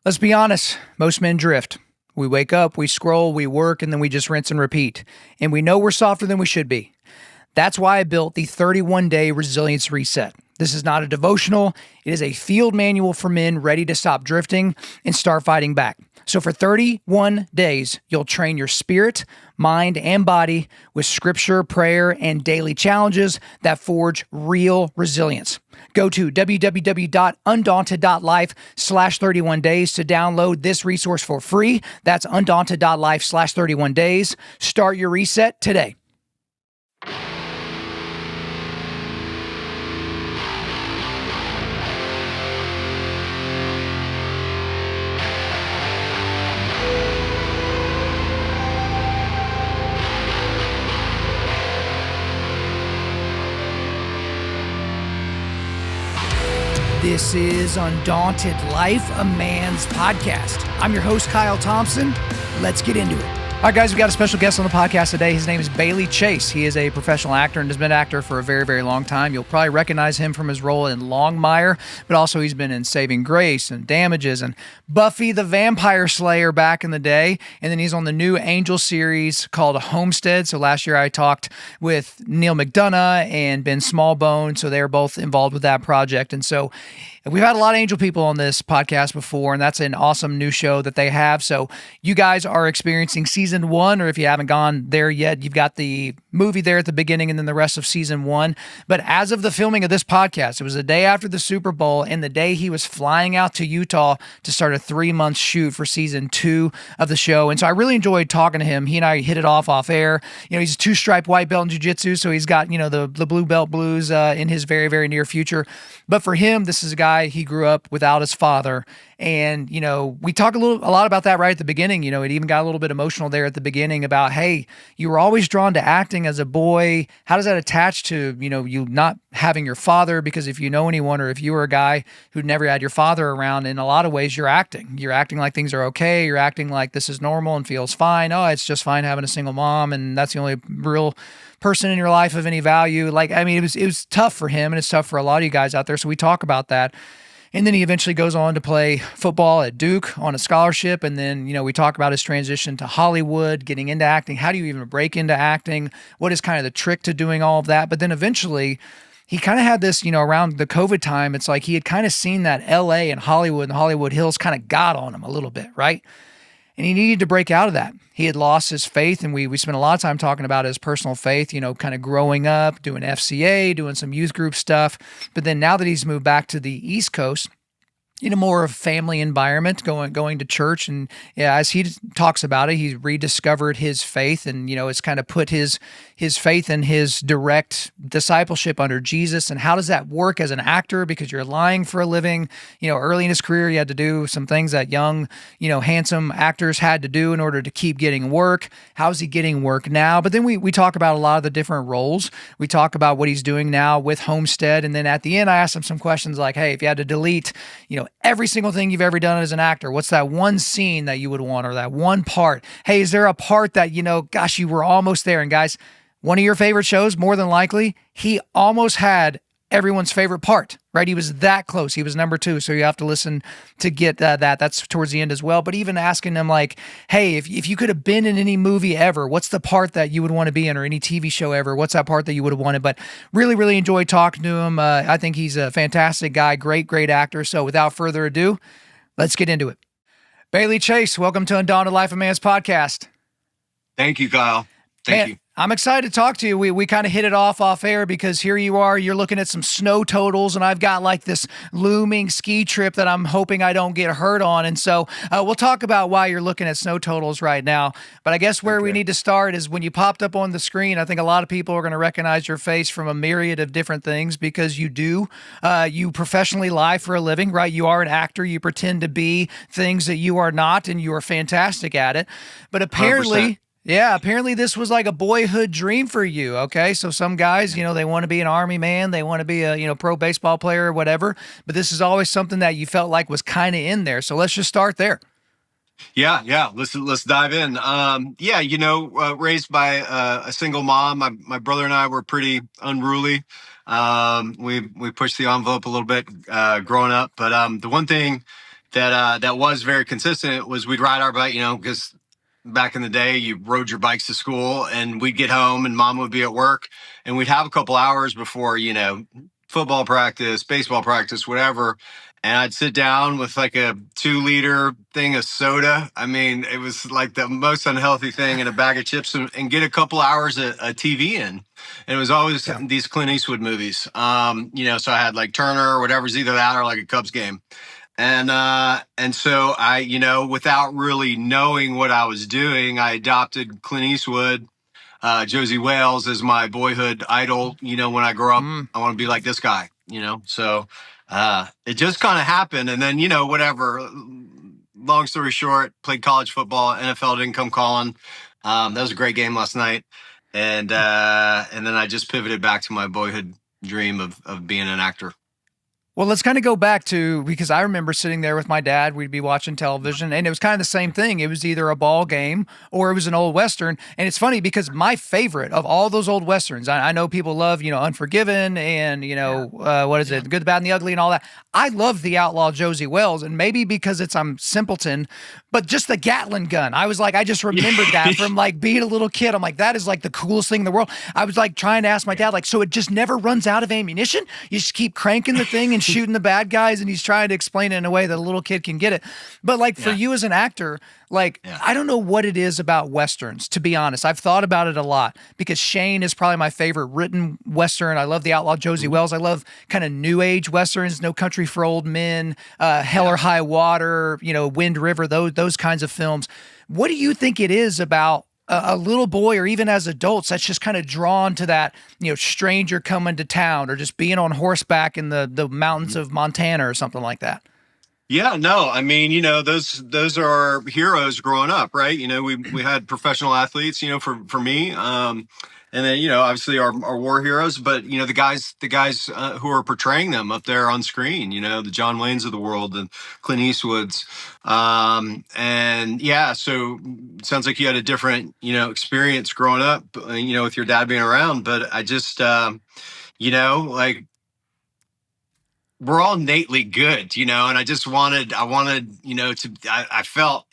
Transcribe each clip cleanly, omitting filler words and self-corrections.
Let's be honest, most men drift. We wake up, we scroll, we work, and then we just rinse and repeat. And we know we're softer than we should be. That's why I built the 31-day resilience reset. This is not a devotional. It is a field manual for men ready to stop drifting and start fighting back. So for 31 days, you'll train your spirit, mind, and body with scripture, prayer, and daily challenges that forge real resilience. Go to www.Undaunted.Life/31 days to download this resource for free. That's Undaunted.Life/31 days. Start your reset today. This is Undaunted Life, a man's podcast. I'm your host, Kyle Thompson. Let's get into it. All right, guys, we got a special guest on the podcast today. His name is Bailey Chase. He is a professional actor and has been an actor for a very, very long time. You'll probably recognize him from his role in Longmire, but also he's been in Saving Grace and Damages and Buffy the Vampire Slayer back in the day. And then he's on the new Angel series called Homestead. So last year I talked with Neil McDonough and Ben Smallbone. So they're both involved with that project. And so we've had a lot of Angel people on this podcast before, and that's an awesome new show that they have. So you guys are experiencing season 1, or if you haven't gone there yet, you've got the movie there at the beginning and then the rest of season 1. But as of the filming of this podcast, it was the day after the Super Bowl and the day he was flying out to Utah to start a 3-month shoot for season 2 of the show. And so I really enjoyed talking to him. He and I hit it off air. You know, he's a 2-stripe white belt in jiu-jitsu, so he's got, the blue belt blues in his very, very near future. But for him, this is a guy, he grew up without his father. And, we talk a lot about that right at the beginning. It even got a little bit emotional there at the beginning about, hey, you were always drawn to acting as a boy. How does that attach to, you not having your father? Because if you know anyone, or if you were a guy who never had your father around, in a lot of ways, you're acting. You're acting like things are okay. You're acting like this is normal and feels fine. Oh, it's just fine having a single mom, and that's the only real person in your life of any value. It was tough for him, and it's tough for a lot of you guys out there. So we talk about that. And then he eventually goes on to play football at Duke on a scholarship. And then, we talk about his transition to Hollywood, getting into acting. How do you even break into acting? What is kind of the trick to doing all of that? But then eventually he kind of had this, around the COVID time, it's like he had kind of seen that LA and Hollywood and the Hollywood Hills kind of got on him a little bit, right? And he needed to break out of that. He had lost his faith, and we spent a lot of time talking about his personal faith, kind of growing up, doing FCA, doing some youth group stuff. But then now that he's moved back to the East Coast, in a more of family environment, going to church. And as he talks about it, he rediscovered his faith, and, it's kind of put his faith and his direct discipleship under Jesus. And how does that work as an actor? Because you're lying for a living. Early in his career, he had to do some things that young, handsome actors had to do in order to keep getting work. How's he getting work now? But then we talk about a lot of the different roles. We talk about what he's doing now with Homestead. And then at the end, I asked him some questions like, hey, if you had to delete, every single thing you've ever done as an actor, what's that one scene that you would want, or that one part? Hey, is there a part that, gosh, you were almost there? And guys, one of your favorite shows, more than likely, he almost had everyone's favorite part, right? He was that close. He was number 2. So you have to listen to get that. That's towards the end as well. But even asking him like, hey, if you could have been in any movie ever, what's the part that you would want to be in, or any TV show ever? What's that part that you would have wanted? But really, really enjoyed talking to him. I think he's a fantastic guy, great, great actor. So without further ado, let's get into it. Bailey Chase, welcome to Undaunted Life, a Man's podcast. Thank you, Kyle. Thank you. I'm excited to talk to you. We kind of hit it off air, because here you are, you're looking at some snow totals, and I've got like this looming ski trip that I'm hoping I don't get hurt on. And so we'll talk about why you're looking at snow totals right now. But I guess where we need to start is when you popped up on the screen. I think a lot of people are going to recognize your face from a myriad of different things, because you do. You professionally lie for a living, right? You are an actor. You pretend to be things that you are not, and you are fantastic at it. But apparently... 100%. Yeah, apparently this was like a boyhood dream for you, okay? So some guys, they want to be an Army man, they want to be a, pro baseball player or whatever, but this is always something that you felt like was kind of in there. So let's just start there. Yeah. Let's dive in. Raised by a single mom. My brother and I were pretty unruly. We pushed the envelope a little bit growing up, but the one thing that was very consistent was we'd ride our bike, because back in the day you rode your bikes to school, and we'd get home and mom would be at work, and we'd have a couple hours before, football practice, baseball practice, whatever. And I'd sit down with like a 2-liter thing of soda. I mean, it was like the most unhealthy thing, and a bag of chips, and get a couple hours of TV in. And it was always these Clint Eastwood movies. So I had like Turner or whatever's, either that or like a Cubs game. And so I, without really knowing what I was doing, I adopted Clint Eastwood, Josie Wales as my boyhood idol. When I grow up, I want to be like this guy, so it just kind of happened. And then, whatever, long story short, played college football, NFL didn't come calling. That was a great game last night. And then I just pivoted back to my boyhood dream of being an actor. Well, let's kind of go back to, because I remember sitting there with my dad, we'd be watching television, and it was kind of the same thing. It was either a ball game or it was an old Western. And it's funny because my favorite of all those old Westerns, I know people love, Unforgiven and, what is it? Good, the Bad, and the Ugly and all that. I love The Outlaw Josie Wells, and maybe because I'm simpleton, but just the Gatling gun. I was like, I just remembered that from like being a little kid. I'm like, that is like the coolest thing in the world. I was like trying to ask my dad, like, so it just never runs out of ammunition? You just keep cranking the thing and shooting the bad guys, and he's trying to explain it in a way that a little kid can get it. But like for you as an actor, I don't know what it is about Westerns, to be honest. I've thought about it a lot because Shane is probably my favorite written Western. I love The Outlaw Josie Wells. I love kind of new age Westerns, No Country for Old Men, Hell or High Water, Wind River, those kinds of films. What do you think it is about a little boy, or even as adults, that's just kind of drawn to that, stranger coming to town, or just being on horseback in the mountains of Montana or something like that? Yeah, no, I mean, those are our heroes growing up, right? We had professional athletes, for me, and then, obviously our war heroes, but, the guys who are portraying them up there on screen, the John Waynes of the world and Clint Eastwoods. And yeah, so it sounds like you had a different, experience growing up, with your dad being around, but I just, like, we're all innately good, and I wanted, I felt,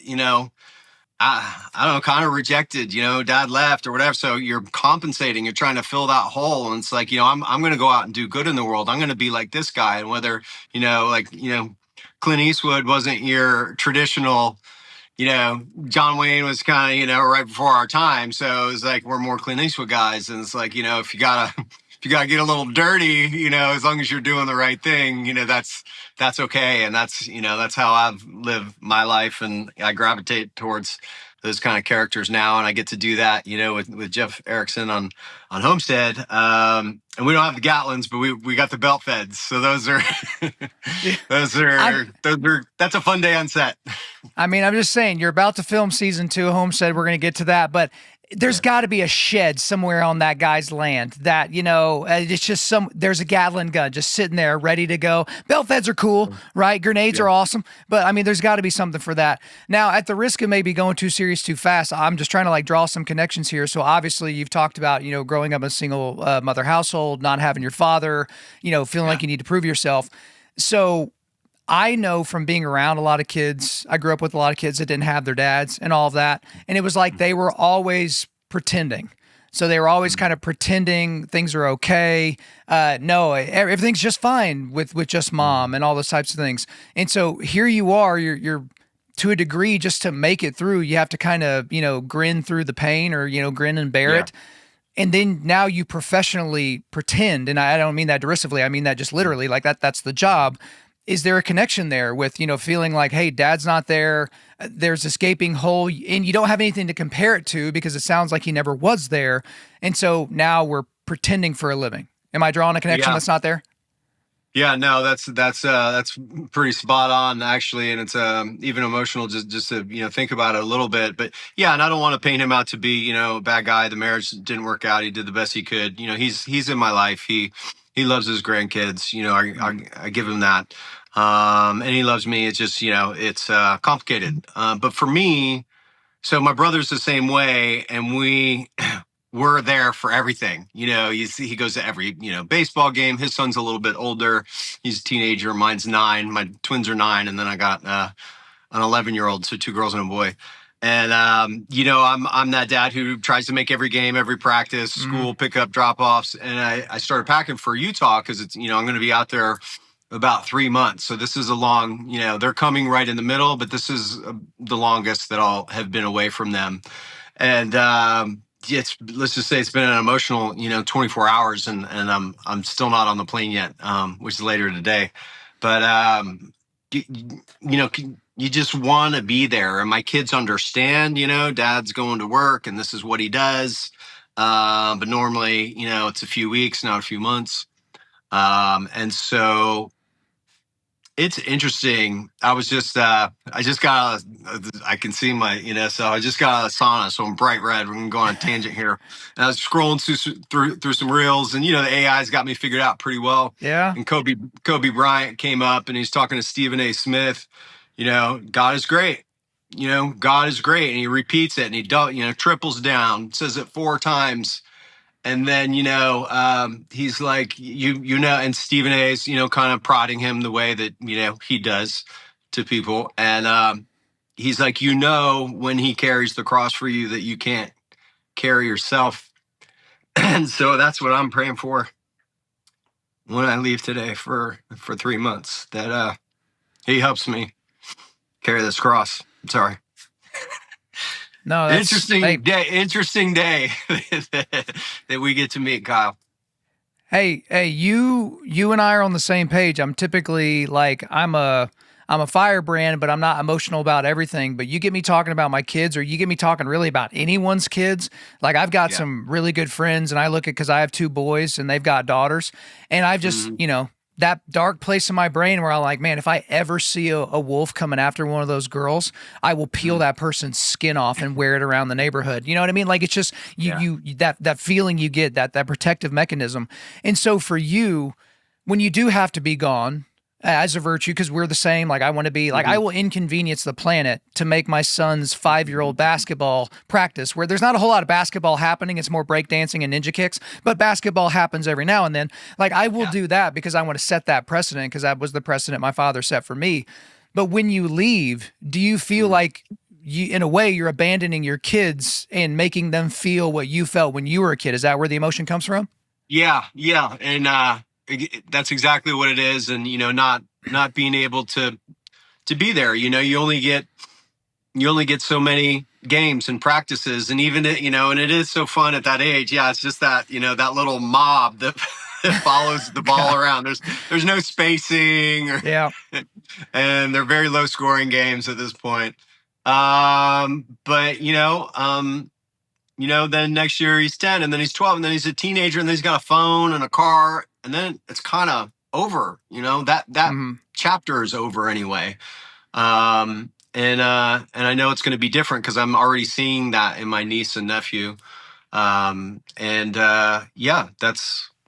I don't know, kind of rejected, dad left or whatever. So you're compensating, you're trying to fill that hole. And it's like, I'm going to go out and do good in the world. I'm going to be like this guy. And whether, Clint Eastwood wasn't your traditional, John Wayne was kind of, right before our time. So it was like, we're more Clint Eastwood guys. And it's like, if you gotta get a little dirty, as long as you're doing the right thing, that's okay. And that's how I've lived my life. And I gravitate towards those kind of characters now. And I get to do that, with Jeff Erickson on Homestead. And we don't have the Gatlins, but we got the belt feds. So those are, that's a fun day on set. I mean, I'm just saying, you're about to film season 2 of Homestead. We're going to get to that, but there's got to be a shed somewhere on that guy's land that, it's just there's a Gatling gun just sitting there ready to go. Belt feds are cool, right? Grenades are awesome. But I mean, there's got to be something for that. Now, at the risk of maybe going too serious too fast, I'm just trying to like draw some connections here. So obviously you've talked about, growing up in a single mother household, not having your father, feeling like you need to prove yourself. So I know from being around a lot of kids, I grew up with a lot of kids that didn't have their dads and all of that. And it was like they were always pretending. So they were always kind of pretending things are okay. No, everything's just fine with just mom and all those types of things. And so here you are, you're to a degree, just to make it through, you have to kind of, grin through the pain, or, grin and bear it. And then now you professionally pretend. And I don't mean that derisively. I mean that just literally, like that's the job. Is there a connection there with, feeling like, hey, dad's not there, there's this gaping hole, and you don't have anything to compare it to because it sounds like he never was there. And so now we're pretending for a living. Am I drawing a connection that's not there? Yeah, no, that's pretty spot on, actually. And it's even emotional just to, think about it a little bit. But yeah, and I don't want to paint him out to be, a bad guy. The marriage didn't work out. He did the best he could. He's in my life. He loves his grandkids. I give him that. And he loves me. It's just, it's complicated. But for me, so my brother's the same way. And we're there for everything. You know, you see, he goes to every, baseball game. His son's a little bit older. He's a teenager. Mine's 9. My twins are 9. And then I got an 11-year-old, so 2 girls and a boy. And, I'm that dad who tries to make every game, every practice, school, pickup, drop-offs. And I started packing for Utah because it's, I'm going to be out there about 3 months. So this is a long, they're coming right in the middle, but this is the longest that I'll have been away from them. And let's just say it's been an emotional, 24 hours, and I'm still not on the plane yet, which is later today. But you just want to be there, and my kids understand. Dad's going to work, and this is what he does. But normally, it's a few weeks, not a few months, and so. It's interesting. I can see so I just got out of sauna, so I'm bright red. We're going to go on a tangent here. And I was scrolling through some reels, and, the AI's got me figured out pretty well. Yeah. And Kobe Bryant came up, and he's talking to Stephen A. Smith, God is great. God is great. And he repeats it, and he triples down, says it 4 times. And then, he's like, and Stephen A's, kind of prodding him the way that, he does to people. And he's like, when he carries the cross for you, that you can't carry yourself. And so that's what I'm praying for when I leave today for 3 months, that he helps me carry this cross. I'm sorry. No, that's interesting day that we get to meet, Kyle. Hey, you and I are on the same page. I'm typically like, I'm a firebrand, but I'm not emotional about everything. But you get me talking about my kids, or you get me talking really about anyone's kids. Like, I've got some really good friends, and I look at, because I have 2 boys and they've got daughters, and I've just, that dark place in my brain where I'm like, man, if I ever see a wolf coming after one of those girls, I will peel that person's skin off and wear it around the neighborhood. You know what I mean? Like, it's just that feeling you get, that protective mechanism. And so for you, when you do have to be gone as a virtue, because we're the same, like, I want to be like, I will inconvenience the planet to make my son's 5-year-old basketball practice, where there's not a whole lot of basketball happening. It's more breakdancing and ninja kicks, but basketball happens every now and then. Like, I will do that because I want to set that precedent, because that was the precedent my father set for me. But when you leave, do you feel like in a way, you're abandoning your kids and making them feel what you felt when you were a kid? Is that where the emotion comes from? Yeah. And that's exactly what it is. And, not being able to be there, you only get so many games and practices, and even, and it is so fun at that age. Yeah. It's just that, that little mob that follows the ball around. There's no spacing and they're very low scoring games at this point. But then next year he's 10, and then he's 12, and then he's a teenager, and then he's got a phone and a car, and then it's kind of over, that chapter is over anyway. And I know it's going to be different because I'm already seeing that in my niece and nephew.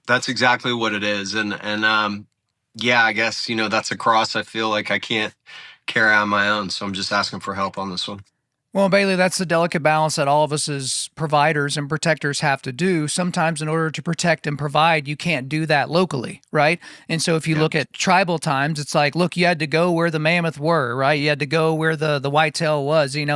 That's exactly what it is. And I guess, that's a cross I feel like I can't carry on my own. So I'm just asking for help on this one. Well, Bailey, that's the delicate balance that all of us as providers and protectors have to do. Sometimes in order to protect and provide, you can't do that locally, right? And so if you look at tribal times, it's like, look, you had to go where the mammoth were, right? You had to go where the whitetail was, and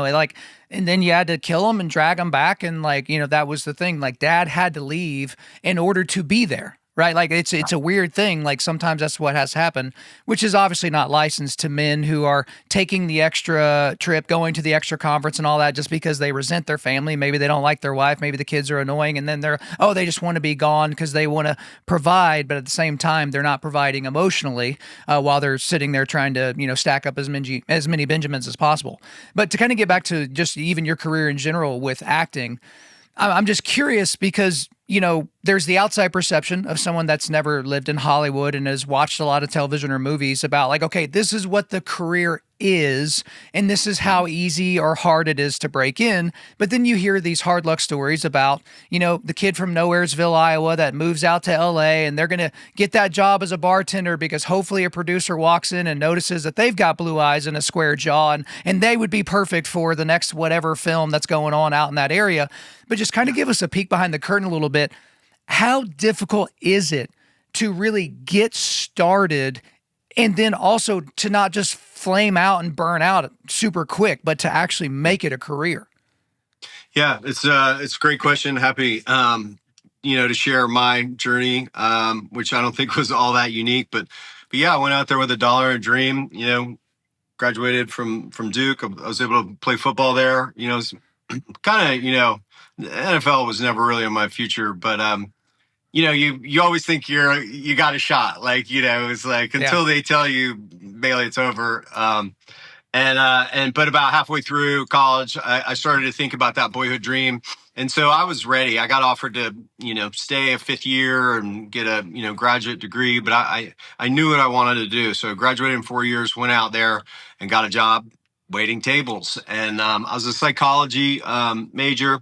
then you had to kill them and drag them back. And that was the thing. Like, Dad had to leave in order to be there. Right? Like, it's a weird thing. Like, sometimes that's what has happened, which is obviously not licensed to men who are taking the extra trip, going to the extra conference and all that just because they resent their family. Maybe they don't like their wife. Maybe the kids are annoying. And then they just want to be gone because they want to provide. But at the same time, they're not providing emotionally while they're sitting there trying to, stack up as many Benjamins as possible. But to kind of get back to just even your career in general with acting, I'm just curious because there's the outside perception of someone that's never lived in Hollywood and has watched a lot of television or movies about like, okay, this is what the career is, and this is how easy or hard it is to break in. But then you hear these hard luck stories about, the kid from Nowheresville, Iowa that moves out to LA and they're going to get that job as a bartender because hopefully a producer walks in and notices that they've got blue eyes and a square jaw and they would be perfect for the next whatever film that's going on out in that area. But just kind of give us a peek behind the curtain a little bit. How difficult is it to really get started and then also to not just flame out and burn out super quick, but to actually make it a career? Yeah, it's a great question. Happy, to share my journey, which I don't think was all that unique, but yeah, I went out there with $1 a dream, graduated from Duke. I was able to play football there, kind of, the NFL was never really in my future, but, you always think you got a shot. Like, it's like until they tell you, Bailey, it's over. But about halfway through college, I started to think about that boyhood dream. And so I was ready. I got offered to, stay a fifth year and get a, graduate degree, but I knew what I wanted to do. So I graduated in 4 years, went out there and got a job waiting tables. And I was a psychology major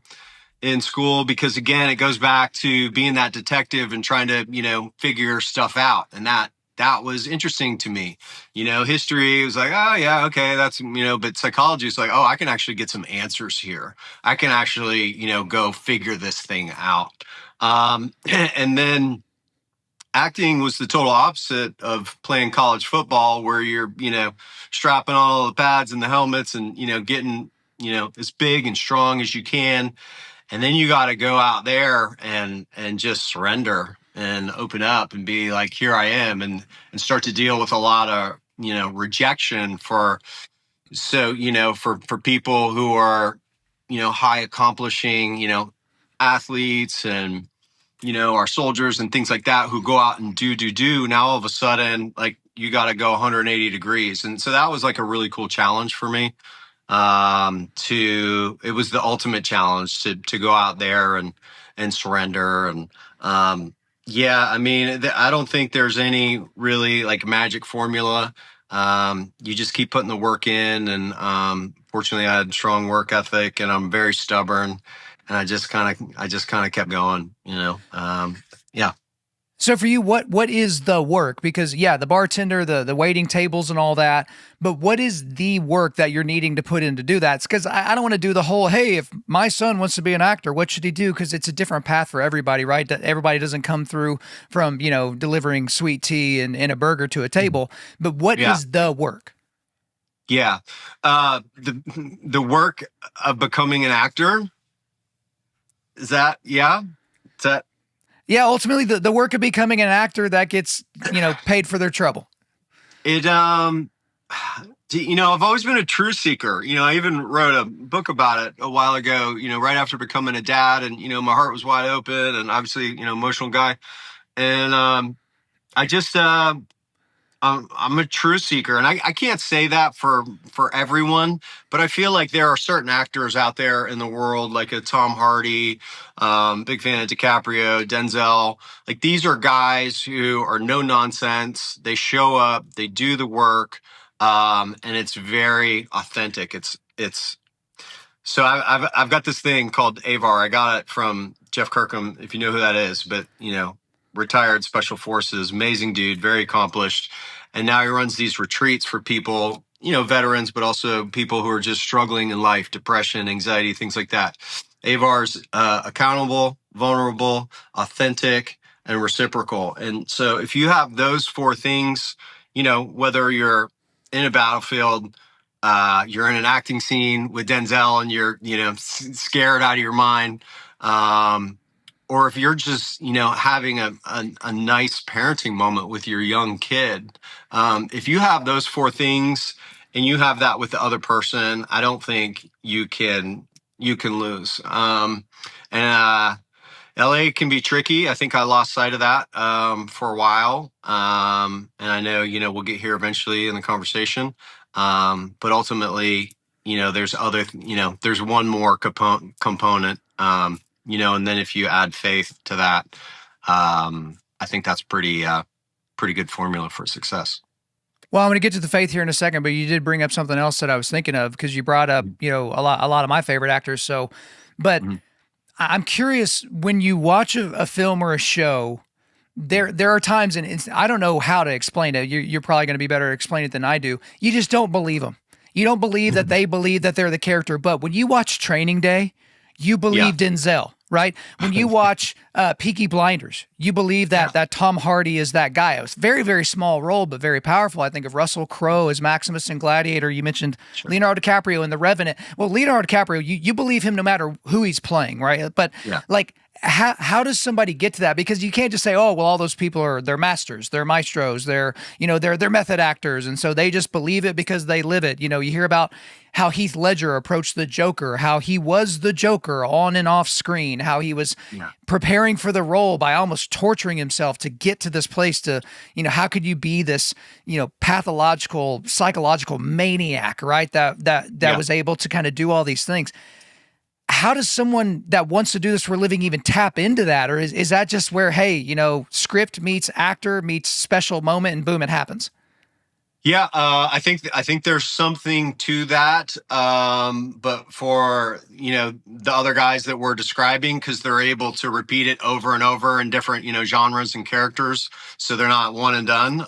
in school because, again, it goes back to being that detective and trying to, figure stuff out. And that was interesting to me. History was like, oh yeah, okay, that's, but psychology is like, oh, I can actually get some answers here. I can actually, go figure this thing out. And then acting was the total opposite of playing college football, where you're, strapping on all the pads and the helmets and, getting, as big and strong as you can. And then you got to go out there and just surrender and open up and be like, here I am, and start to deal with a lot of, rejection for people who are, high accomplishing, athletes and, our soldiers and things like that who go out and do. Now, all of a sudden, like, you got to go 180 degrees. And so that was like a really cool challenge for me. It was the ultimate challenge to go out there and surrender. And, I mean, I don't think there's any really like magic formula. You just keep putting the work in, and, fortunately I had strong work ethic and I'm very stubborn, and I just kind of kept going, yeah. So for you, what is the work? Because the bartender, the waiting tables and all that, but what is the work that you're needing to put in to do that? Because I don't want to do the whole, hey, if my son wants to be an actor, what should he do? Because it's a different path for everybody, right? That everybody doesn't come through from, delivering sweet tea and a burger to a table. But what is the work? Yeah. The work of becoming an actor, is that, yeah? Is that? Yeah, ultimately the work of becoming an actor that gets, paid for their trouble. I've always been a truth seeker. I even wrote a book about it a while ago, right after becoming a dad, and, my heart was wide open and obviously, emotional guy. And, I just, I'm a truth seeker, and I can't say that for everyone, but I feel like there are certain actors out there in the world, like a Tom Hardy, big fan of DiCaprio, Denzel. Like, these are guys who are no nonsense. They show up, they do the work, and it's very authentic. So I've got this thing called AVAR. I got it from Jeff Kirkham, if you know who that is, but retired special forces, amazing dude, very accomplished. And now he runs these retreats for people, veterans, but also people who are just struggling in life, depression, anxiety, things like that. AVAR's accountable, vulnerable, authentic, and reciprocal. And so if you have those four things, whether you're in a battlefield, you're in an acting scene with Denzel and you're, scared out of your mind, or if you're just, having a nice parenting moment with your young kid, if you have those four things and you have that with the other person, I don't think you can lose. LA can be tricky. I think I lost sight of that for a while. And I know, we'll get here eventually in the conversation. But ultimately, there's one more component and then if you add faith to that, I think that's pretty good formula for success. Well, I'm going to get to the faith here in a second, but you did bring up something else that I was thinking of, because you brought up, a lot of my favorite actors. So, but I'm curious, when you watch a film or a show, there are times, and I don't know how to explain it. You're probably going to be better at explaining it than I do. You just don't believe them. You don't believe that they believe that they're the character. But when you watch Training Day, you believe Denzel, right? When you watch Peaky Blinders, you believe that Tom Hardy is that guy. It was a very, very small role, but very powerful. I think of Russell Crowe as Maximus in Gladiator. You mentioned Leonardo DiCaprio in The Revenant. Well, Leonardo DiCaprio, you believe him no matter who he's playing, right? But like, how does somebody get to that? Because you can't just say, oh, well, all those people they're masters, they're maestros, they're method actors. And so they just believe it because they live it. You hear about how Heath Ledger approached the Joker, how he was the Joker on and off screen, how he was preparing for the role by almost torturing himself to get to this place to, how could you be this, pathological, psychological maniac, right? That was able to kind of do all these things. How does someone that wants to do this for a living even tap into that? Or is that just where, hey, script meets actor meets special moment and boom, it happens? Yeah, I think there's something to that. But for, the other guys that we're describing, because they're able to repeat it over and over in different, genres and characters. So they're not one and done.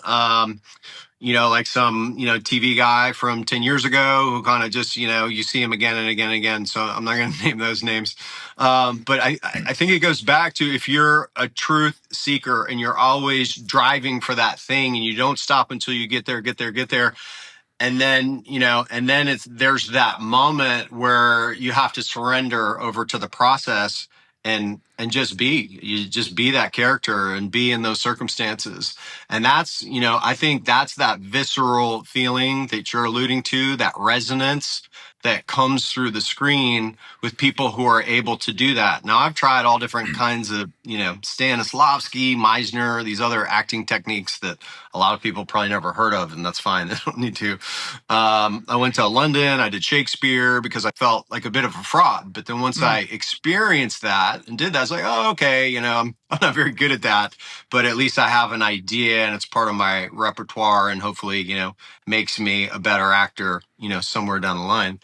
Like some, TV guy from 10 years ago who kind of just, you see him again and again and again. So I'm not going to name those names. But I think it goes back to, if you're a truth seeker and you're always driving for that thing and you don't stop until you get there. And then, there's that moment where you have to surrender over to the process and just be that character and be in those circumstances. And that's, I think that's that visceral feeling that you're alluding to, that resonance that comes through the screen with people who are able to do that. Now, I've tried all different kinds of, Stanislavski, Meisner, these other acting techniques that a lot of people probably never heard of, and that's fine. They don't need to. I went to London. I did Shakespeare because I felt like a bit of a fraud. But then once I experienced that and did that, I was like, oh, okay, I'm not very good at that, but at least I have an idea and it's part of my repertoire, and hopefully, makes me a better actor, somewhere down the line.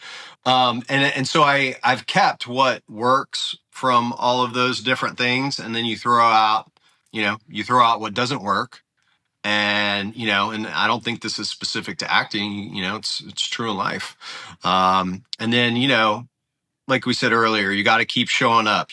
And so I've kept what works from all of those different things, and then you throw out what doesn't work. And, and I don't think this is specific to acting, it's true in life. And then, like we said earlier, you got to keep showing up,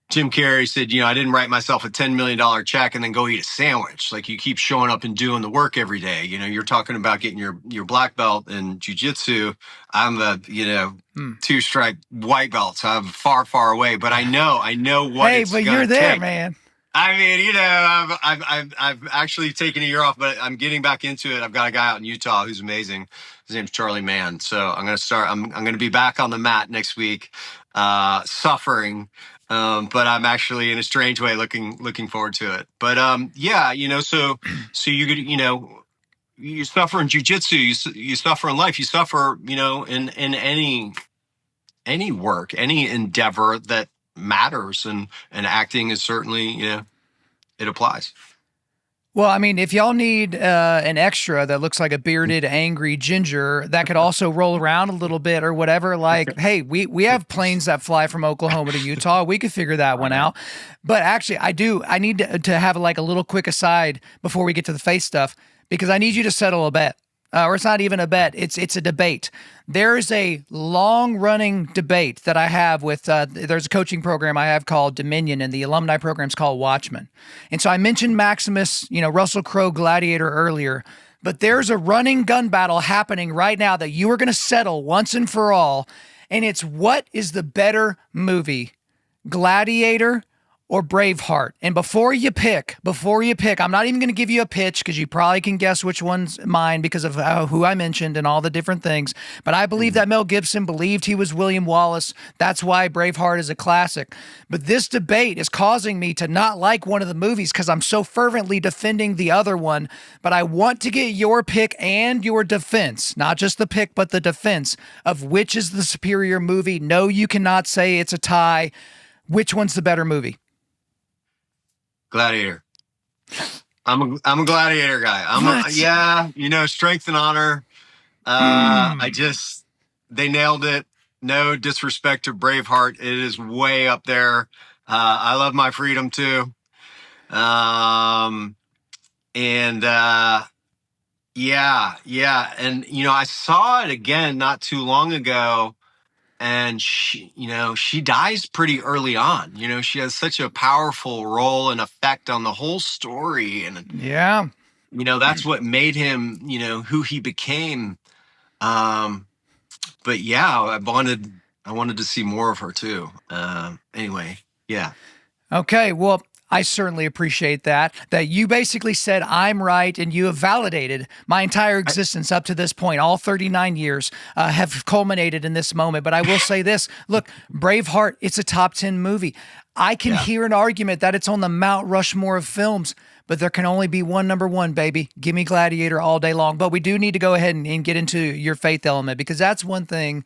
Jim Carrey said, I didn't write myself a $10 million check and then go eat a sandwich. Like, you keep showing up and doing the work every day. You're talking about getting your black belt in jiu-jitsu. I'm the, 2-stripe white belt. So I'm far, far away, but I know what it's going to take. Hey, but you're there, man. I mean, I've actually taken a year off, but I'm getting back into it. I've got a guy out in Utah who's amazing. His name's Charlie Mann. So I'm going to start. I'm going to be back on the mat next week, suffering, but I'm actually, in a strange way, looking forward to it. But so you suffer in jiu-jitsu, you suffer in life, you suffer, in any work, any endeavor that matters, and acting is certainly, it applies. Well, I mean, if y'all need an extra that looks like a bearded, angry ginger that could also roll around a little bit or whatever, like, hey, we have planes that fly from Oklahoma to Utah. We could figure that one out. But actually, I need to have like a little quick aside before we get to the face stuff, because I need you to settle a bet. Or it's not even a bet. It's a debate. There is a long-running debate that I have with, there's a coaching program I have called Dominion, and the alumni program's called Watchmen. And so I mentioned Maximus, Russell Crowe Gladiator earlier, but there's a running gun battle happening right now that you are going to settle once and for all, and it's, what is the better movie, Gladiator or Braveheart? And before you pick, I'm not even going to give you a pitch because you probably can guess which one's mine because of who I mentioned and all the different things. But I believe that Mel Gibson believed he was William Wallace. That's why Braveheart is a classic. But this debate is causing me to not like one of the movies because I'm so fervently defending the other one. But I want to get your pick and your defense, not just the pick, but the defense of which is the superior movie. No, you cannot say it's a tie. Which one's the better movie? Gladiator. I'm a Gladiator guy. Strength and honor. They nailed it. No disrespect to Braveheart. It is way up there. I love my freedom too. And I saw it again not too long ago. And she dies pretty early on. She has such a powerful role and effect on the whole story. And that's what made him, who he became. But yeah, I wanted to see more of her too. Anyway, yeah. Okay, well, I certainly appreciate that you basically said I'm right and you have validated my entire existence up to this point. All 39 years have culminated in this moment. But I will say this, look, Braveheart, it's a top 10 movie. I can hear an argument that it's on the Mount Rushmore of films, but there can only be one number one, baby. Give me Gladiator all day long. But we do need to go ahead and get into your faith element because that's one thing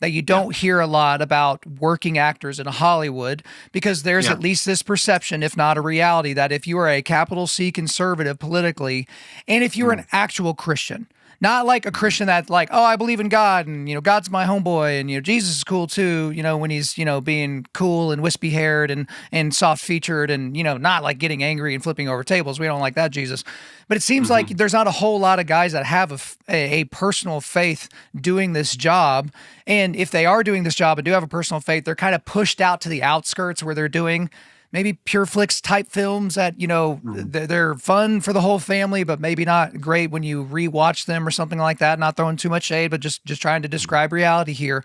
that you don't hear a lot about working actors in Hollywood because there's at least this perception, if not a reality, that if you are a capital C conservative politically, and if you're an actual Christian, not like a Christian that's like, oh, I believe in God and, God's my homeboy and, Jesus is cool too, when he's, being cool and wispy haired and soft featured and, not like getting angry and flipping over tables. We don't like that Jesus. But it seems like there's not a whole lot of guys that have a personal faith doing this job. And if they are doing this job and do have a personal faith, they're kind of pushed out to the outskirts where they're doing maybe pure flicks type films that, they're fun for the whole family, but maybe not great when you rewatch them or something like that. Not throwing too much shade, but just trying to describe reality here.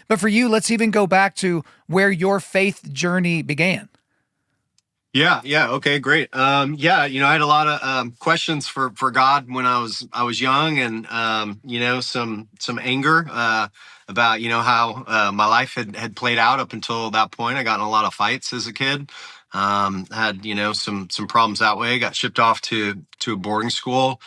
But for you, let's even go back to where your faith journey began. Yeah. Okay, great. I had a lot of questions for God when I was young, and some anger about how my life had played out up until that point. I got in a lot of fights as a kid. Had some problems that way. Got shipped off to a boarding school.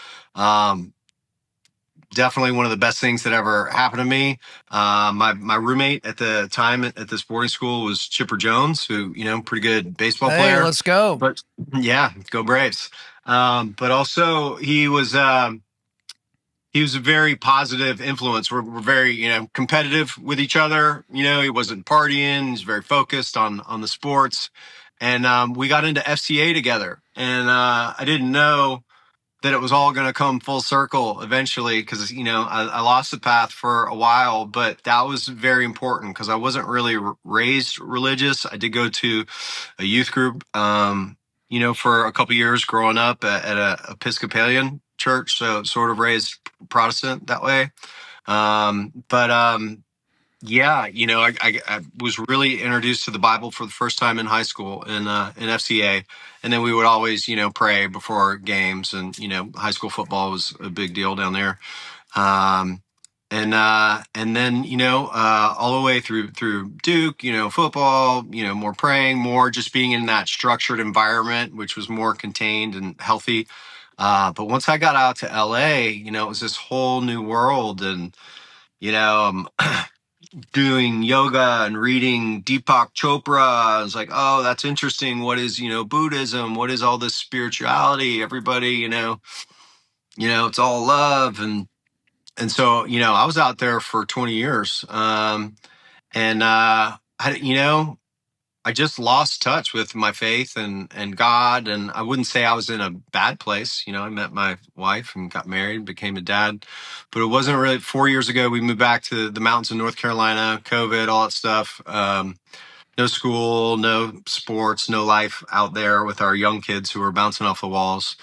Definitely one of the best things that ever happened to me. My roommate at the time at this boarding school was Chipper Jones, who, pretty good baseball player. Let's go. But yeah, go Braves. But also he was a very positive influence. We're very, competitive with each other. He wasn't partying. He's very focused on the sports. And we got into FCA together. And I didn't know that it was all going to come full circle eventually because, I lost the path for a while, but that was very important because I wasn't really raised religious. I did go to a youth group, for a couple years growing up at a Episcopalian church. So sort of raised Protestant that way. I was really introduced to the Bible for the first time in high school in FCA. And then we would always, pray before games, and, high school football was a big deal down there. And then, all the way through Duke, football, more praying, more just being in that structured environment, which was more contained and healthy. But once I got out to LA, it was this whole new world, and, doing yoga and reading Deepak Chopra. I was like, oh, that's interesting. What is, Buddhism? What is all this spirituality? Everybody, it's all love. And so, I was out there for 20 years. I just lost touch with my faith and God. And I wouldn't say I was in a bad place. I met my wife and got married, became a dad. But it wasn't really 4 years ago. We moved back to the mountains of North Carolina, COVID, all that stuff. No school, no sports, no life out there with our young kids who were bouncing off the walls.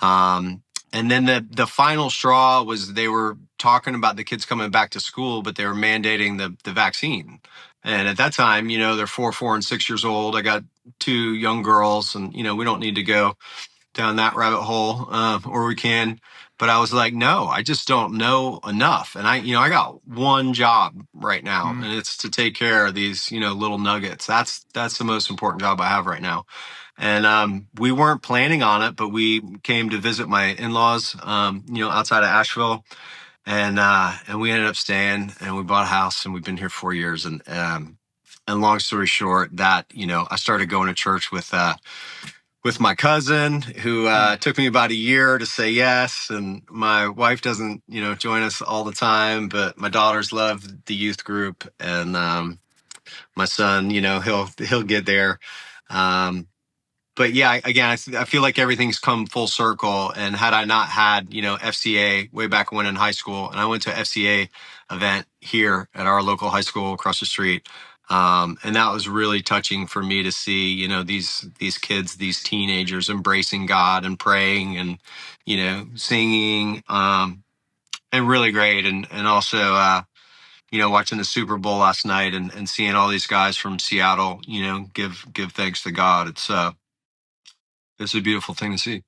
And then the final straw was they were talking about the kids coming back to school, but they were mandating the vaccine. And at that time, they're 4 and 6 years old. I got two young girls, and we don't need to go down that rabbit hole, or we can. But I was like, no, I just don't know enough. And I got one job right now, and it's to take care of these, little nuggets. That's the most important job I have right now. And we weren't planning on it, but we came to visit my in-laws, outside of Asheville, and we ended up staying, and we bought a house, and we've been here 4 years. And long story short, that I started going to church with my cousin, who took me about a year to say yes. And my wife doesn't, join us all the time, but my daughters love the youth group, and my son, he'll get there. But yeah, again, I feel like everything's come full circle. And had I not had, FCA way back when in high school, and I went to an FCA event here at our local high school across the street. And that was really touching for me to see, these kids, these teenagers embracing God and praying and, singing, and really great. And also, watching the Super Bowl last night and seeing all these guys from Seattle, give thanks to God. It's a beautiful thing to see.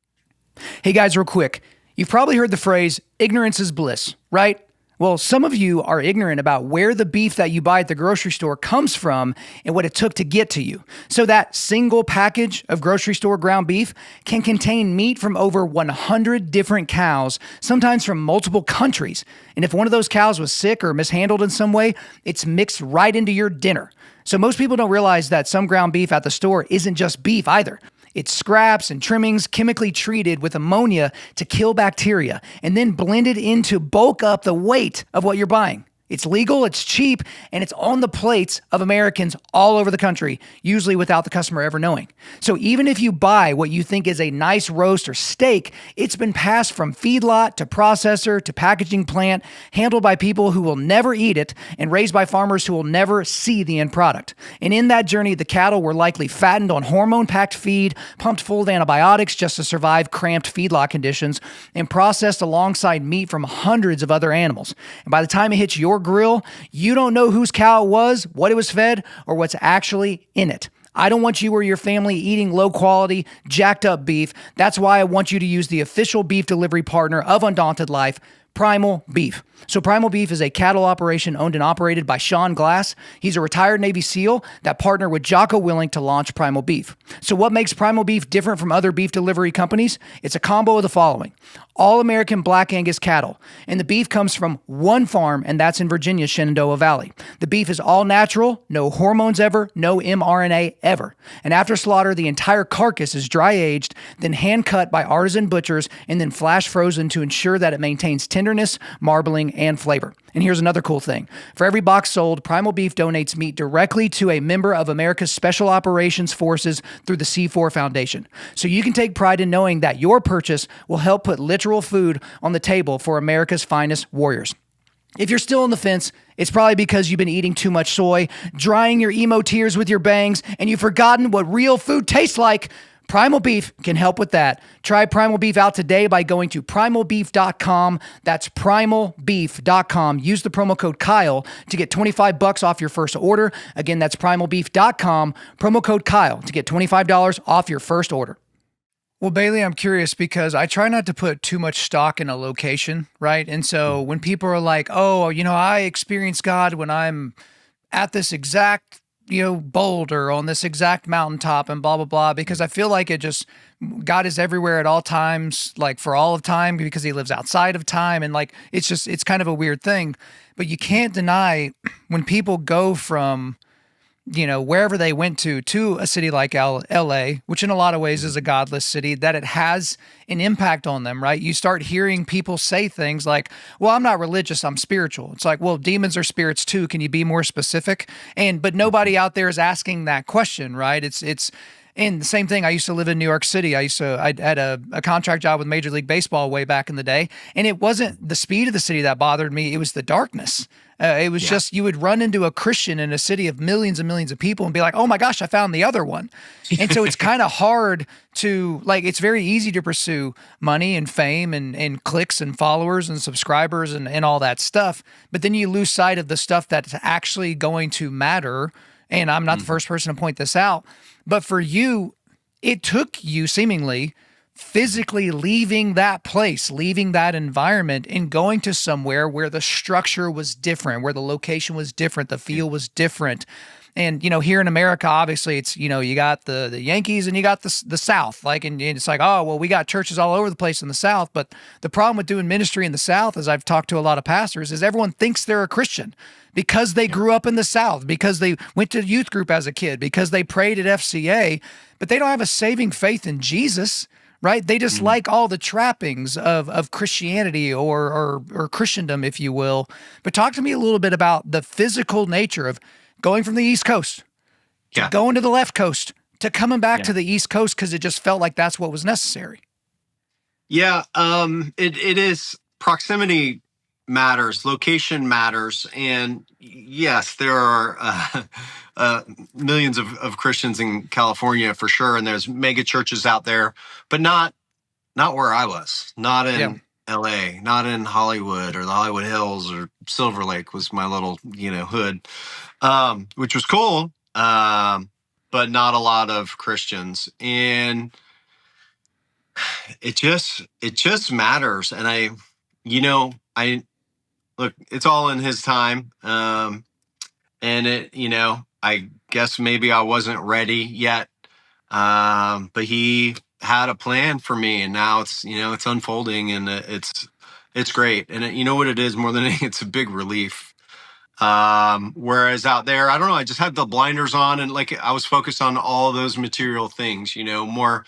Hey guys, real quick. You've probably heard the phrase, ignorance is bliss, right? Well, some of you are ignorant about where the beef that you buy at the grocery store comes from and what it took to get to you. So that single package of grocery store ground beef can contain meat from over 100 different cows, sometimes from multiple countries. And if one of those cows was sick or mishandled in some way, it's mixed right into your dinner. So most people don't realize that some ground beef at the store isn't just beef either. It's scraps and trimmings chemically treated with ammonia to kill bacteria and then blended in to bulk up the weight of what you're buying. It's legal, it's cheap, and it's on the plates of Americans all over the country, usually without the customer ever knowing. So even if you buy what you think is a nice roast or steak, it's been passed from feedlot to processor to packaging plant, handled by people who will never eat it, and raised by farmers who will never see the end product. And in that journey, the cattle were likely fattened on hormone-packed feed, pumped full of antibiotics just to survive cramped feedlot conditions, and processed alongside meat from hundreds of other animals. And by the time it hits your grill, you don't know whose cow it was, what it was fed, or what's actually in it. I don't want you or your family eating low quality, jacked up beef. That's why I want you to use the official beef delivery partner of Undaunted.Life, Primal Beef. So Primal Beef is a cattle operation owned and operated by Sean Glass. He's a retired Navy SEAL that partnered with Jocko Willink to launch Primal Beef. So what makes Primal Beef different from other beef delivery companies? It's a combo of the following. All American Black Angus cattle. And the beef comes from one farm, and that's in Virginia's Shenandoah Valley. The beef is all natural, no hormones ever, no mRNA ever. And after slaughter, the entire carcass is dry aged, then hand cut by artisan butchers, and then flash frozen to ensure that it maintains tenderness, marbling, and flavor. And here's another cool thing. For every box sold, Primal Beef donates meat directly to a member of America's Special Operations Forces through the C4 Foundation. So you can take pride in knowing that your purchase will help put literal food on the table for America's finest warriors. If you're still on the fence, it's probably because you've been eating too much soy, drying your emo tears with your bangs, and you've forgotten what real food tastes like. Primal Beef can help with that. Try Primal Beef out today by going to primalbeef.com. That's primalbeef.com. Use the promo code Kyle to get $25 off your first order. Again, that's primalbeef.com. Promo code Kyle to get $25 off your first order. Well, Bailey, I'm curious because I try not to put too much stock in a location, right? And so when people are like, oh, I experience God when I'm at this exact boulder on this exact mountaintop and blah, blah, blah, because I feel like God is everywhere at all times, like for all of time, because he lives outside of time. And like, it's kind of a weird thing, but you can't deny when people go from, wherever they went to a city like LA, which in a lot of ways is a godless city, that it has an impact on them, right? You start hearing people say things like, well, I'm not religious, I'm spiritual. It's like, well, demons are spirits too. Can you be more specific? But nobody out there is asking that question, right? And the same thing, I used to live in New York City. I had a contract job with Major League Baseball way back in the day. And it wasn't the speed of the city that bothered me. It was the darkness. It was just, you would run into a Christian in a city of millions and millions of people and be like, oh my gosh, I found the other one. And so it's kind of hard to, it's very easy to pursue money and fame and clicks and followers and subscribers and all that stuff. But then you lose sight of the stuff that's actually going to matter And I'm not the first person to point this out, but for you, it took you seemingly physically leaving that place, leaving that environment, and going to somewhere where the structure was different, where the location was different, the feel was different. And, here in America, obviously it's, you got the Yankees and you got the South, like, and it's like, oh, well, we got churches all over the place in the South. But the problem with doing ministry in the South, as I've talked to a lot of pastors, is everyone thinks they're a Christian because they grew up in the South, because they went to youth group as a kid, because they prayed at FCA, but they don't have a saving faith in Jesus. Right? They just like all the trappings of Christianity or Christendom, if you will. But talk to me a little bit about the physical nature of going from the East Coast to going to the left coast to coming back to the East Coast because it just felt like that's what was necessary. Yeah, it is. Proximity matters, location matters, and yes, there are millions of Christians in California for sure, and there's mega churches out there, but not where I was, not in LA, not in Hollywood or the Hollywood Hills or Silver Lake was my little hood, which was cool, but not a lot of Christians, and it just matters. And I look, it's all in his time. And I guess maybe I wasn't ready yet. But he had a plan for me, and now it's unfolding, and it's great. And you know what it is more than anything, it's a big relief. Whereas out there, I don't know, I just had the blinders on, and like I was focused on all those material things, more.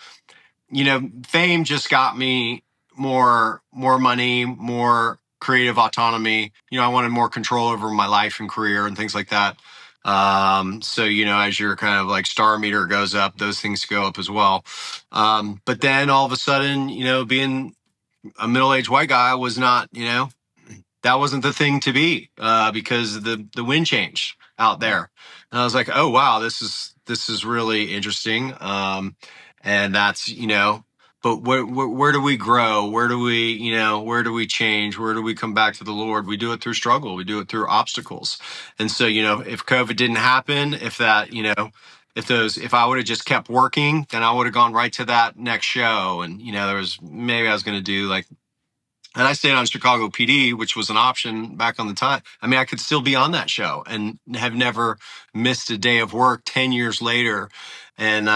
Fame just got me more money, more creative autonomy. I wanted more control over my life and career and things like that. So, as your kind of like star meter goes up, those things go up as well. But then all of a sudden, being a middle-aged white guy was not, that wasn't the thing to be, because the wind changed out there. And I was like, oh, wow, this is really interesting. And that's, but where do we grow? Where do we change? Where do we come back to the Lord? We do it through struggle. We do it through obstacles. And so, if COVID didn't happen, if I would have just kept working, then I would have gone right to that next show. And, maybe I was going to do and I stayed on Chicago PD, which was an option back on the time. I mean, I could still be on that show and have never missed a day of work 10 years later. And,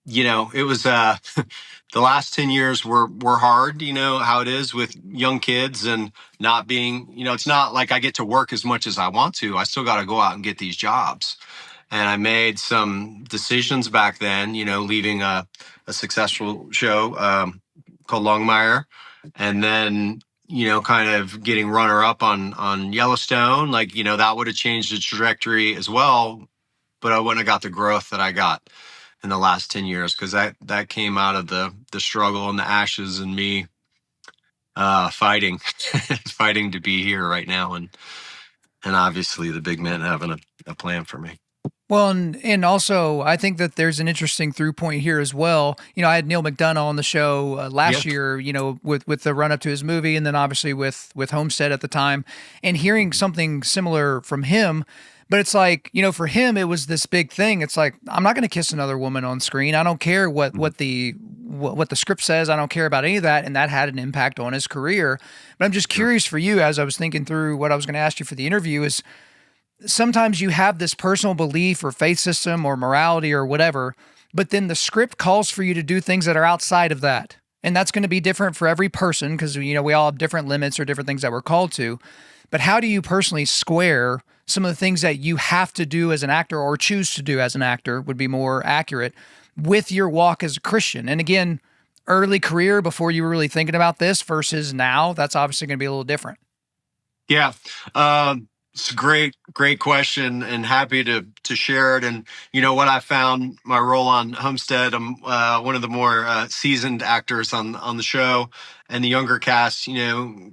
it was the last 10 years were hard, how it is with young kids and not being, it's not like I get to work as much as I want to. I still got to go out and get these jobs. And I made some decisions back then, leaving a successful show called Longmire. And then, kind of getting runner up on Yellowstone, that would have changed the trajectory as well. But I wouldn't have got the growth that I got in the last 10 years, because that came out of the struggle and the ashes and me fighting, fighting to be here right now. And obviously the big man having a plan for me. Well, and also, I think that there's an interesting through point here as well. I had Neil McDonough on the show last year, with the run up to his movie, and then obviously with Homestead at the time, and hearing something similar from him. But it's like, for him, it was this big thing. It's like, I'm not going to kiss another woman on screen. I don't care what the script says. I don't care about any of that. And that had an impact on his career. But I'm just curious for you, as I was thinking through what I was going to ask you for the interview, is sometimes you have this personal belief or faith system or morality or whatever, but then the script calls for you to do things that are outside of that. And that's going to be different for every person because, we all have different limits or different things that we're called to. But how do you personally square some of the things that you have to do as an actor or choose to do as an actor would be more accurate with your walk as a Christian? And again, early career before you were really thinking about this versus now, that's obviously going to be a little different. Yeah. It's a great question, and happy to share it. And what I found, my role on Homestead, I'm one of the more seasoned actors on the show, and the younger cast,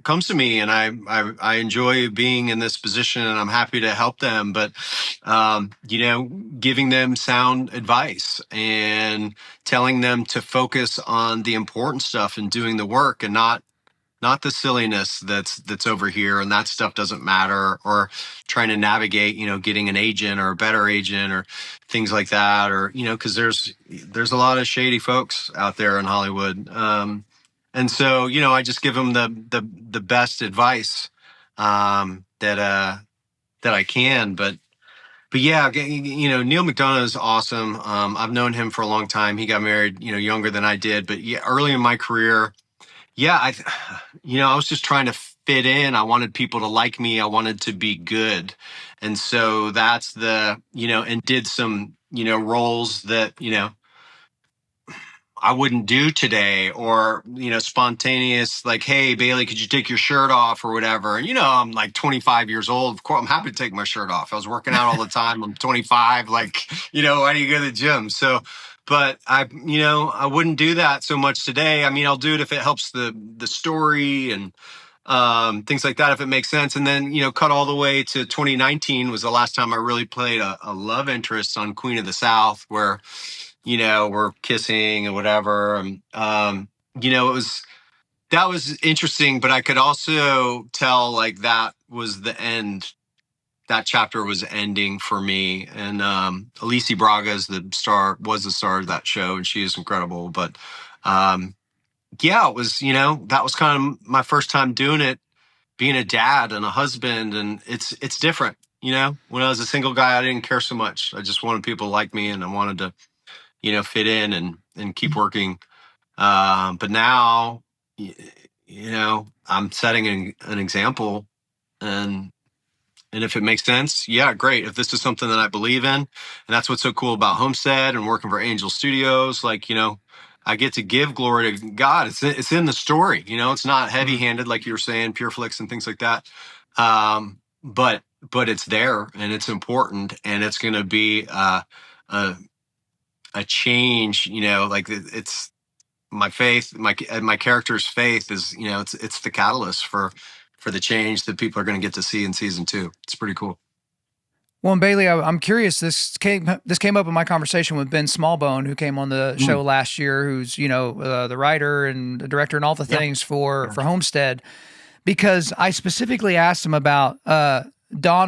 comes to me, and I enjoy being in this position, and I'm happy to help them. But giving them sound advice and telling them to focus on the important stuff and doing the work, and not not the silliness that's over here, and that stuff doesn't matter, or trying to navigate, getting an agent or a better agent or things like that, or because there's a lot of shady folks out there in Hollywood. And so, I just give them the best advice that I can. But yeah, Neil McDonough is awesome. I've known him for a long time. He got married, younger than I did. But yeah, early in my career, yeah, I was just trying to fit in. I wanted people to like me. I wanted to be good. And so that's and did some, roles that, I wouldn't do today, or, spontaneous, like, hey, Bailey, could you take your shirt off or whatever? And, I'm like 25 years old. Of course, I'm happy to take my shirt off. I was working out all the time. I'm 25. Like, why do you go to the gym? So, but I wouldn't do that so much today. I mean, I'll do it if it helps the story and things like that, if it makes sense. And then, cut all the way to 2019 was the last time I really played a love interest on Queen of the South, where we're kissing and whatever. That was interesting, but I could also tell like that was the end. That chapter was ending for me. And Alicia Braga was the star of that show, and she is incredible. But yeah, it was, that was kind of my first time doing it, being a dad and a husband, and it's different. When I was a single guy, I didn't care so much. I just wanted people to like me, and I wanted to fit in and keep working. But now, I'm setting an example, and if it makes sense, yeah, great. If this is something that I believe in, and that's what's so cool about Homestead and working for Angel Studios, like, I get to give glory to God. It's in the story, it's not heavy handed, like you were saying, pure flicks and things like that. But it's there, and it's important, and it's going to be, a change, like it's my faith, my character's faith is, it's the catalyst for the change that people are going to get to see in season 2. It's pretty cool. Well, and Bailey, I'm curious. This came up in my conversation with Ben Smallbone, who came on the show last year, who's the writer and the director and all the things for Homestead, because I specifically asked him about Dawn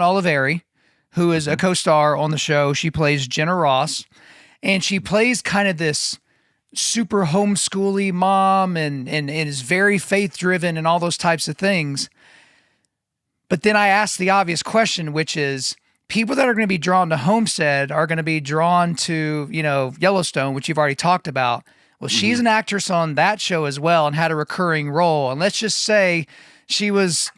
Oliveri, who is a co-star on the show. She plays Jenna Ross. And she plays kind of this super homeschooly mom and is very faith-driven and all those types of things. But then I asked the obvious question, which is, people that are going to be drawn to Homestead are going to be drawn to, Yellowstone, which you've already talked about. Well, she's an actress on that show as well and had a recurring role. And let's just say she was,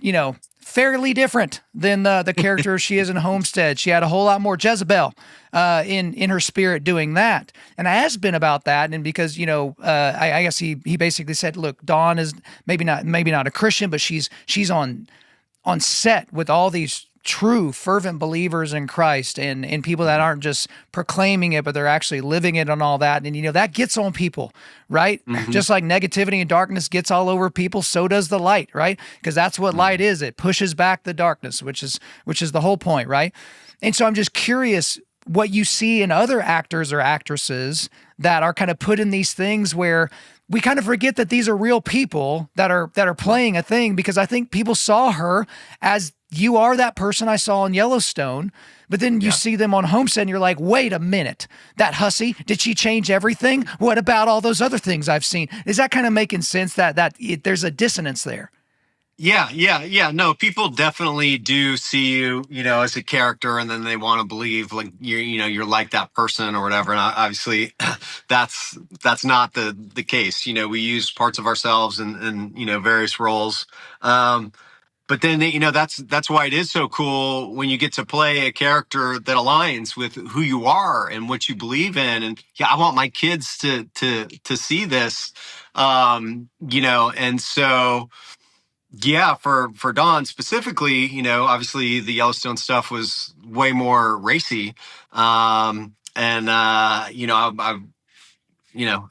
fairly different than the character she is in Homestead. She had a whole lot more Jezebel in her spirit doing that. And I asked Ben about that, and because I guess he basically said, look, Dawn is maybe not a Christian, but she's on set with all these true fervent believers in Christ and people that aren't just proclaiming it, but they're actually living it and all that. And, that gets on people, right? Just like negativity and darkness gets all over people, so does the light, right? Because that's what light is. It pushes back the darkness, which is the whole point, right? And so I'm just curious what you see in other actors or actresses that are kind of put in these things where we kind of forget that these are real people that are playing a thing, because I think people saw her as, you are that person I saw in Yellowstone, but then you see them on Homestead and you're like, wait a minute, that hussy, did she change everything? What about all those other things I've seen? Is that kind of making sense that there's a dissonance there? Yeah. No, people definitely do see you, as a character, and then they want to believe like you're like that person or whatever. And obviously, that's not the case. We use parts of ourselves in various roles. But then, that's why it is so cool when you get to play a character that aligns with who you are and what you believe in. And yeah, I want my kids to see this, and so. Yeah, for Dawn specifically, obviously the Yellowstone stuff was way more racy. And I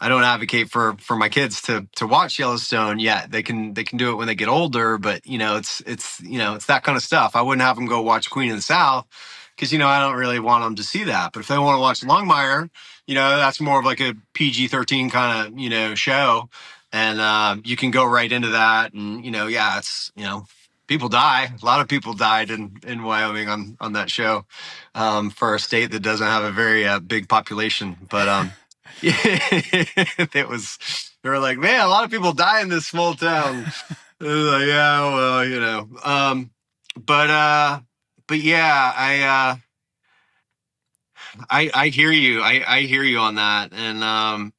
don't advocate for my kids to watch Yellowstone yet. They can do it when they get older, but it's that kind of stuff. I wouldn't have them go watch Queen of the South, because I don't really want them to see that. But if they want to watch Longmire, that's more of like a PG-13 kind of show. And you can go right into that. And, yeah, it's, people die. A lot of people died in Wyoming on that show, for a state that doesn't have a very big population. But yeah, they were like, man, a lot of people die in this small town. It was like, yeah, well. But yeah, I hear you. I hear you on that. And,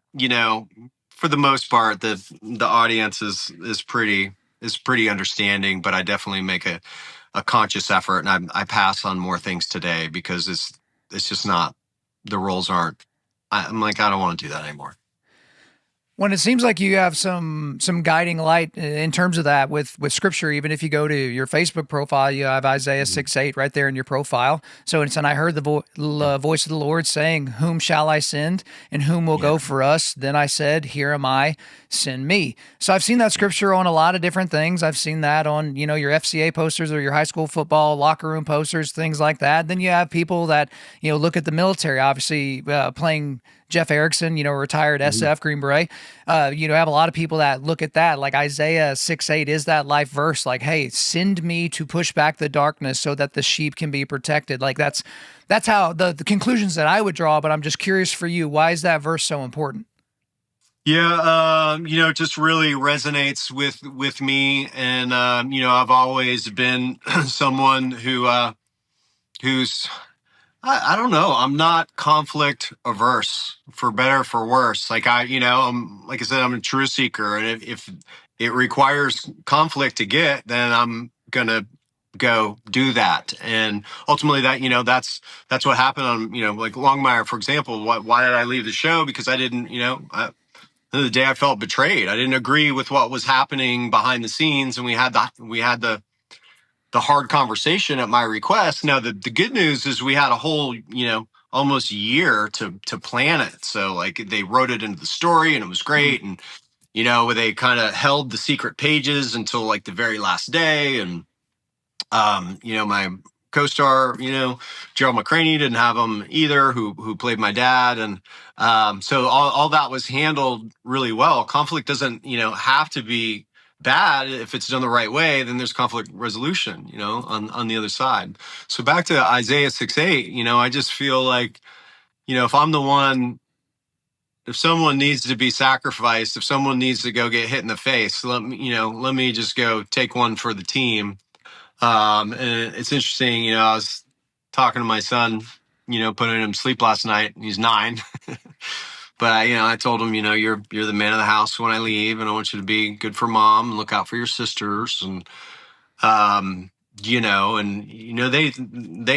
for the most part, the audience is pretty understanding, but I definitely make a conscious effort, and I pass on more things today because it's just not, the roles aren't, I'm like, I don't want to do that anymore. When it seems like you have some guiding light in terms of that with scripture, even if you go to your Facebook profile, you have Isaiah 6:8 right there in your profile. So it's, and I heard the voice of the Lord saying, "Whom shall I send, and whom will go for us? Then I said, Here am I, send me." So I've seen that scripture on a lot of different things. I've seen that on, your FCA posters or your high school football locker room posters, things like that. Then you have people that, look at the military, obviously playing Jeff Erickson, retired SF Green Beret. Have a lot of people that look at that, like Isaiah 6:8 is that life verse, like, hey, send me to push back the darkness so that the sheep can be protected. Like that's how the conclusions that I would draw. But I'm just curious for you, why is that verse so important? Yeah, it just really resonates with me. And, I've always been someone who's, I don't know. I'm not conflict averse, for better or for worse. Like like I said, I'm a truth seeker, and if it requires conflict to get, then I'm gonna go do that. And ultimately, that's what happened on, like Longmire, for example. Why did I leave the show? Because I didn't, at the end of the day, I felt betrayed. I didn't agree with what was happening behind the scenes, and we had the hard conversation at my request. Now, the good news is we had a whole, almost year to plan it. So like they wrote it into the story, and it was great. And, they kind of held the secret pages until like the very last day. And, my co-star, Gerald McCraney, didn't have him either, who played my dad. And so all that was handled really well. Conflict doesn't, have to be bad. If it's done the right way, then there's conflict resolution, on the other side. So back to Isaiah 6:8, I just feel like, if I'm the one, if someone needs to be sacrificed, if someone needs to go get hit in the face, let me just go take one for the team. And it's interesting, I was talking to my son, putting him to sleep last night. He's 9. But I told him, you're the man of the house when I leave, and I want you to be good for mom and look out for your sisters. And, they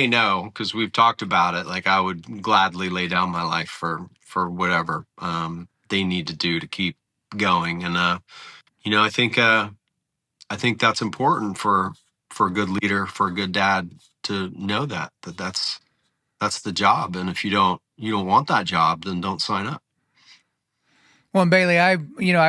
know, because we've talked about it. Like I would gladly lay down my life for whatever, they need to do to keep going. And, I think that's important for a good leader, for a good dad to know that's the job. And if you don't want that job, then don't sign up. Well, and Bailey, I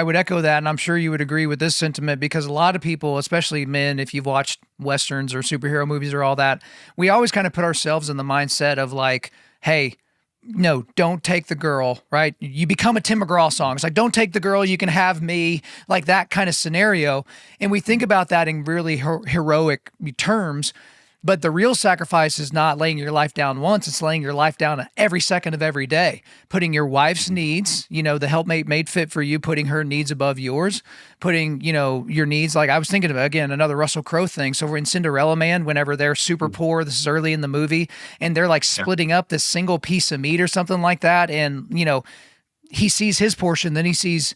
would echo that, and I'm sure you would agree with this sentiment, because a lot of people, especially men, if you've watched Westerns or superhero movies or all that, we always kind of put ourselves in the mindset of like, hey, no, don't take the girl, right? You become a Tim McGraw song. It's like, don't take the girl, you can have me, like that kind of scenario. And we think about that in really heroic terms. But the real sacrifice is not laying your life down once, it's laying your life down every second of every day, putting your wife's needs, the helpmate made fit for you, putting her needs above yours, putting, your needs. Like I was thinking of, again, another Russell Crowe thing. So we're in Cinderella Man, whenever they're super poor, this is early in the movie, and they're like splitting up this single piece of meat or something like that. And, he sees his portion, then he sees,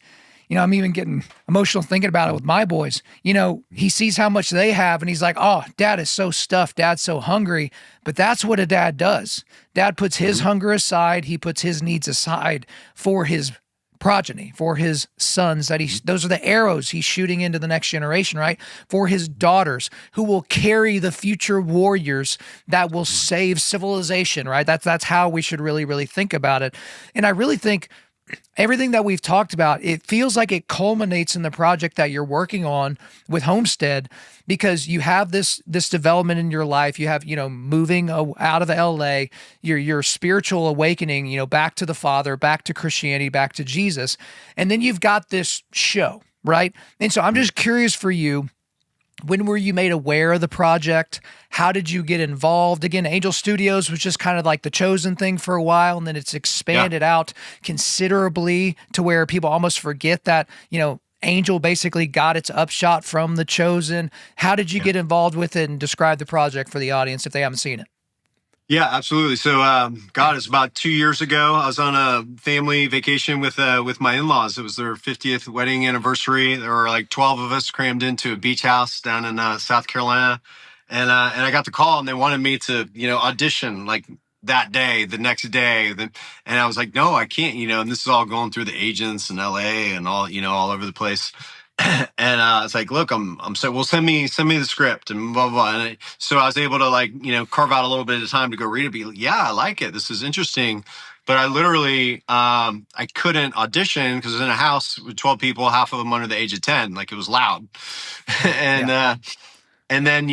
I'm even getting emotional thinking about it with my boys. He sees how much they have, and he's like, oh, dad is so stuffed. Dad's so hungry. But that's what a dad does. Dad puts his hunger aside. He puts his needs aside for his progeny, for his sons, those are the arrows he's shooting into the next generation, right? For his daughters, who will carry the future warriors that will save civilization, right? That's how we should really, really think about it. And I really think everything that we've talked about, it feels like it culminates in the project that you're working on with Homestead, because you have this development in your life. You have, moving out of LA, your spiritual awakening, back to the Father, back to Christianity, back to Jesus. And then you've got this show, right? And so I'm just curious for you, when were you made aware of the project? How did you get involved? Again, Angel Studios was just kind of like the chosen thing for a while, and then it's expanded out considerably to where people almost forget that, Angel basically got its upshot from the chosen. How did you get involved with it, and describe the project for the audience if they haven't seen it? Yeah, absolutely. So, it's about 2 years ago. I was on a family vacation with my in-laws. It was their 50th wedding anniversary. There were like 12 of us crammed into a beach house down in South Carolina, and I got the call, and they wanted me to audition like that day, the next day. And I was like, no, I can't. And this is all going through the agents in LA and all all over the place. And it's like, look, I'm so, well, send me the script and blah, blah, blah. And so I was able to carve out a little bit of time to go read it. Be like, yeah, I like it. This is interesting. But I literally, I couldn't audition because I was in a house with 12 people, half of them under the age of 10. Like, it was loud. And then,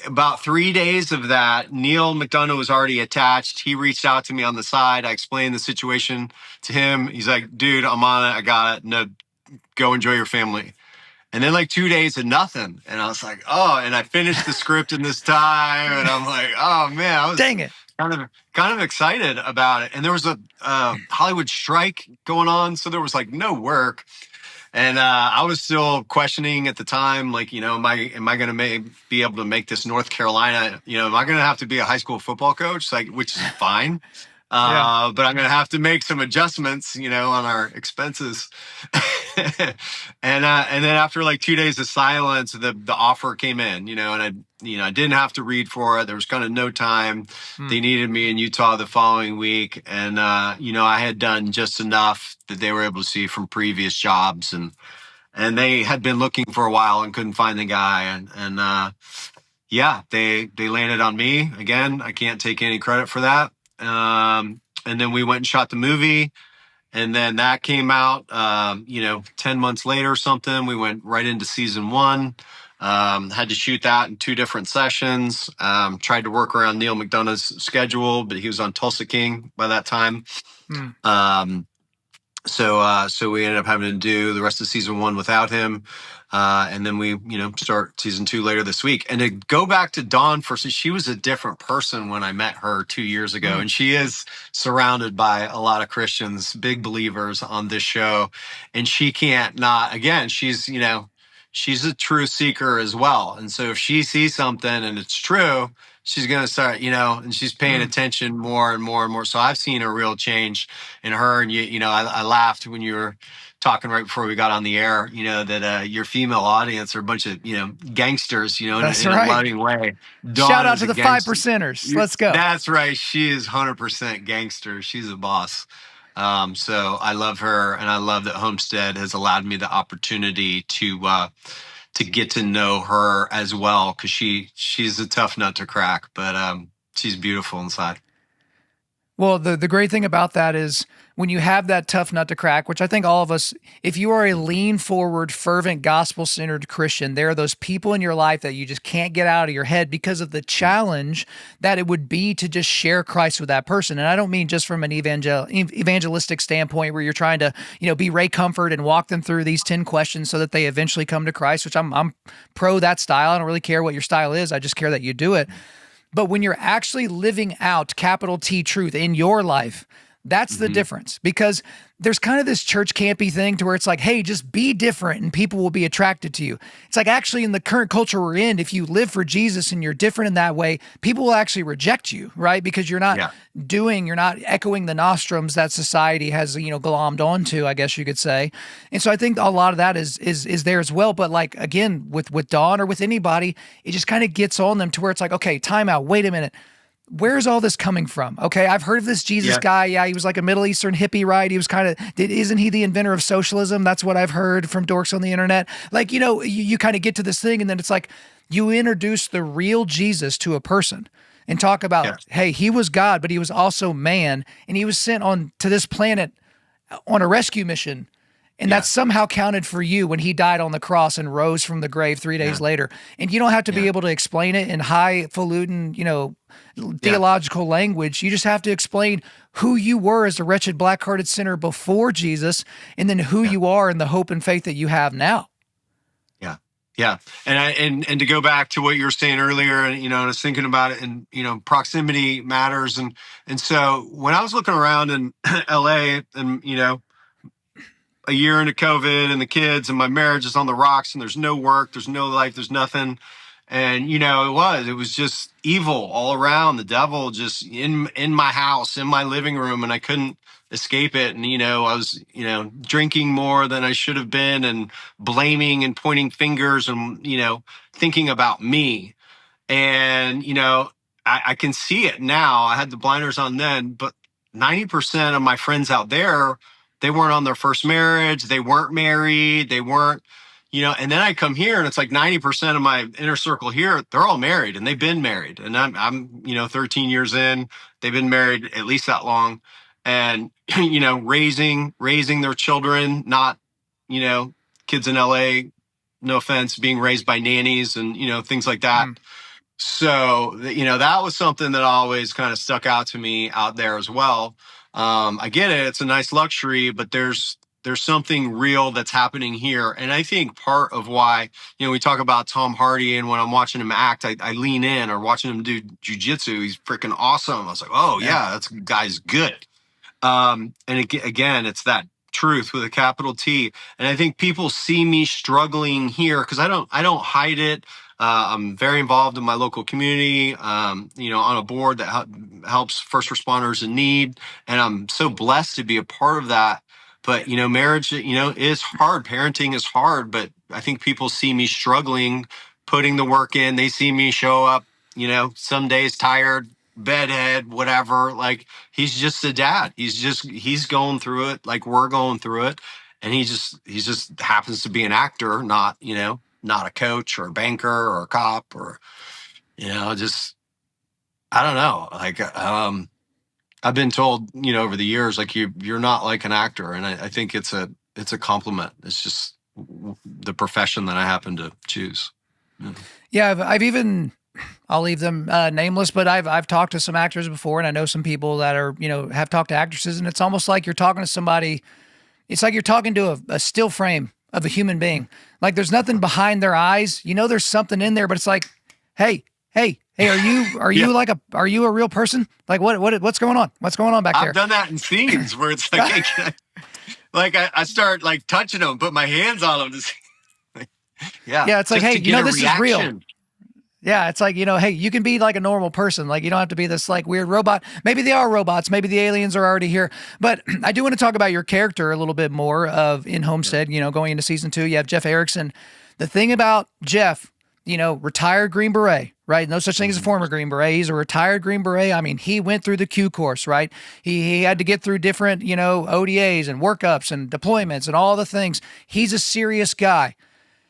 about 3 days of that, Neil McDonough was already attached. He reached out to me on the side. I explained the situation to him. He's like, dude, I'm on it. I got it. No, go enjoy your family. And then 2 days of nothing. And I was like, oh, and I finished the script in this time. And I'm like, oh man, I was dang it, kind of excited about it. And there was a Hollywood strike going on. So there was no work. And I was still questioning at the time, am I going to be able to make this North Carolina? Am I going to have to be a high school football coach? Which is fine. But I'm going to have to make some adjustments, on our expenses. And then after 2 days of silence, the offer came in, and I didn't have to read for it. There was kind of no time. They needed me in Utah the following week. And, I had done just enough that they were able to see from previous jobs, and they had been looking for a while and couldn't find the guy. They landed on me again. I can't take any credit for that. And then we went and shot the movie, and then that came out, 10 months later or something. We went right into season 1. Had to shoot that in 2 different sessions. Tried to work around Neil McDonough's schedule, but he was on Tulsa King by that time. So we ended up having to do the rest of season 1 without him. And then we, start season 2 later this week. And to go back to Dawn she was a different person when I met her 2 years ago. And she is surrounded by a lot of Christians, big believers on this show. And she can't not, again, she's a true seeker as well. And so if she sees something and it's true, she's going to start, and she's paying attention more and more and more. So I've seen a real change in her. And, I laughed when you were talking right before we got on the air, that your female audience are a bunch of, gangsters, in a loving way. Dawn Shout out to the 5%ers. Let's go. That's right. She is 100% gangster. She's a boss. So I love her, and I love that Homestead has allowed me the opportunity to get to know her as well, because she's a tough nut to crack, but she's beautiful inside. Well, the great thing about that is when you have that tough nut to crack, which I think all of us, if you are a lean forward, fervent, gospel-centered Christian, there are those people in your life that you just can't get out of your head because of the challenge that it would be to just share Christ with that person. And I don't mean just from an evangelistic standpoint where you're trying to, be Ray Comfort and walk them through these 10 questions so that they eventually come to Christ, which I'm pro that style. I don't really care what your style is. I just care that you do it. But when you're actually living out capital T truth in your life, that's the difference, because there's kind of this church campy thing to where it's like, hey, just be different and people will be attracted to you. It's like, actually, in the current culture we're in, if you live for Jesus and you're different in that way, people will actually reject you, right? Because you're not you're not echoing the nostrums that society has, glommed onto, I guess you could say. And so I think a lot of that is there as well. But again, with Dawn or with anybody, it just kind of gets on them to where it's like, okay, time out, wait a minute. Where's all this coming from? Okay, I've heard of this Jesus guy. Yeah, he was like a Middle Eastern hippie, right? He was isn't he the inventor of socialism? That's what I've heard from dorks on the internet. You kind of get to this thing, and then it's like you introduce the real Jesus to a person and talk about, hey, he was God, but he was also man, and he was sent on to this planet on a rescue mission. And that's somehow counted for you when he died on the cross and rose from the grave 3 days later. And you don't have to be able to explain it in highfalutin, theological language. You just have to explain who you were as a wretched black-hearted sinner before Jesus, and then who you are in the hope and faith that you have now. Yeah. And to go back to what you were saying earlier, and, I was thinking about it, and, proximity matters. And so when I was looking around in LA and, a year into COVID and the kids and my marriage is on the rocks and there's no work, there's no life, there's nothing. And, it was just evil all around, the devil just in my house, in my living room, and I couldn't escape it. And, I was, drinking more than I should have been and blaming and pointing fingers and, thinking about me. And, I can see it now. I had the blinders on then, but 90% of my friends out there, they weren't on their first marriage. They weren't married. They weren't, and then I come here and it's like 90% of my inner circle here, they're all married and they've been married. And I'm 13 years in, they've been married at least that long. And, raising their children, not, kids in LA, no offense, being raised by nannies and, things like that. So, that was something that always kind of stuck out to me out there as well. I get it. It's a nice luxury, but there's something real that's happening here. And I think part of why, we talk about Tom Hardy, and when I'm watching him act, I lean in, or watching him do jujitsu. He's freaking awesome. I was like, oh yeah, that guy's good. And again, it's that truth with a capital T. And I think people see me struggling here because I don't hide it. I'm very involved in my local community, on a board that helps first responders in need. And I'm so blessed to be a part of that. But, marriage, is hard. Parenting is hard. But I think people see me struggling, putting the work in. They see me show up, some days tired, bedhead, whatever. Like, he's just a dad. He's going through it like we're going through it. And he just happens to be an actor, not a coach or a banker or a cop or, just, I don't know. Like, I've been told, over the years, like you're not like an actor. And I think it's a compliment. It's just the profession that I happen to choose. Yeah. I've even, I'll leave them nameless, but I've talked to some actors before, and I know some people that are, have talked to actresses, and it's almost like you're talking to somebody. It's like you're talking to a still frame of a human being. Like, there's nothing behind their eyes. There's something in there, but it's like, hey, are you are you a real person? Like, what's going on? What's going on back there? I've done that in scenes where it's like, I start like touching them, put my hands on them to see. Yeah. It's like, hey, this is real. Yeah, it's like, hey, you can be like a normal person. Like, you don't have to be this like weird robot. Maybe they are robots. Maybe the aliens are already here. But I do want to talk about your character a little bit more in Homestead, going into season 2. You have Jeff Erickson. The thing about Jeff, retired Green Beret, right? No such thing as a former Green Beret. He's a retired Green Beret. I mean, he went through the Q course, right? He had to get through different, ODAs and workups and deployments and all the things. He's a serious guy.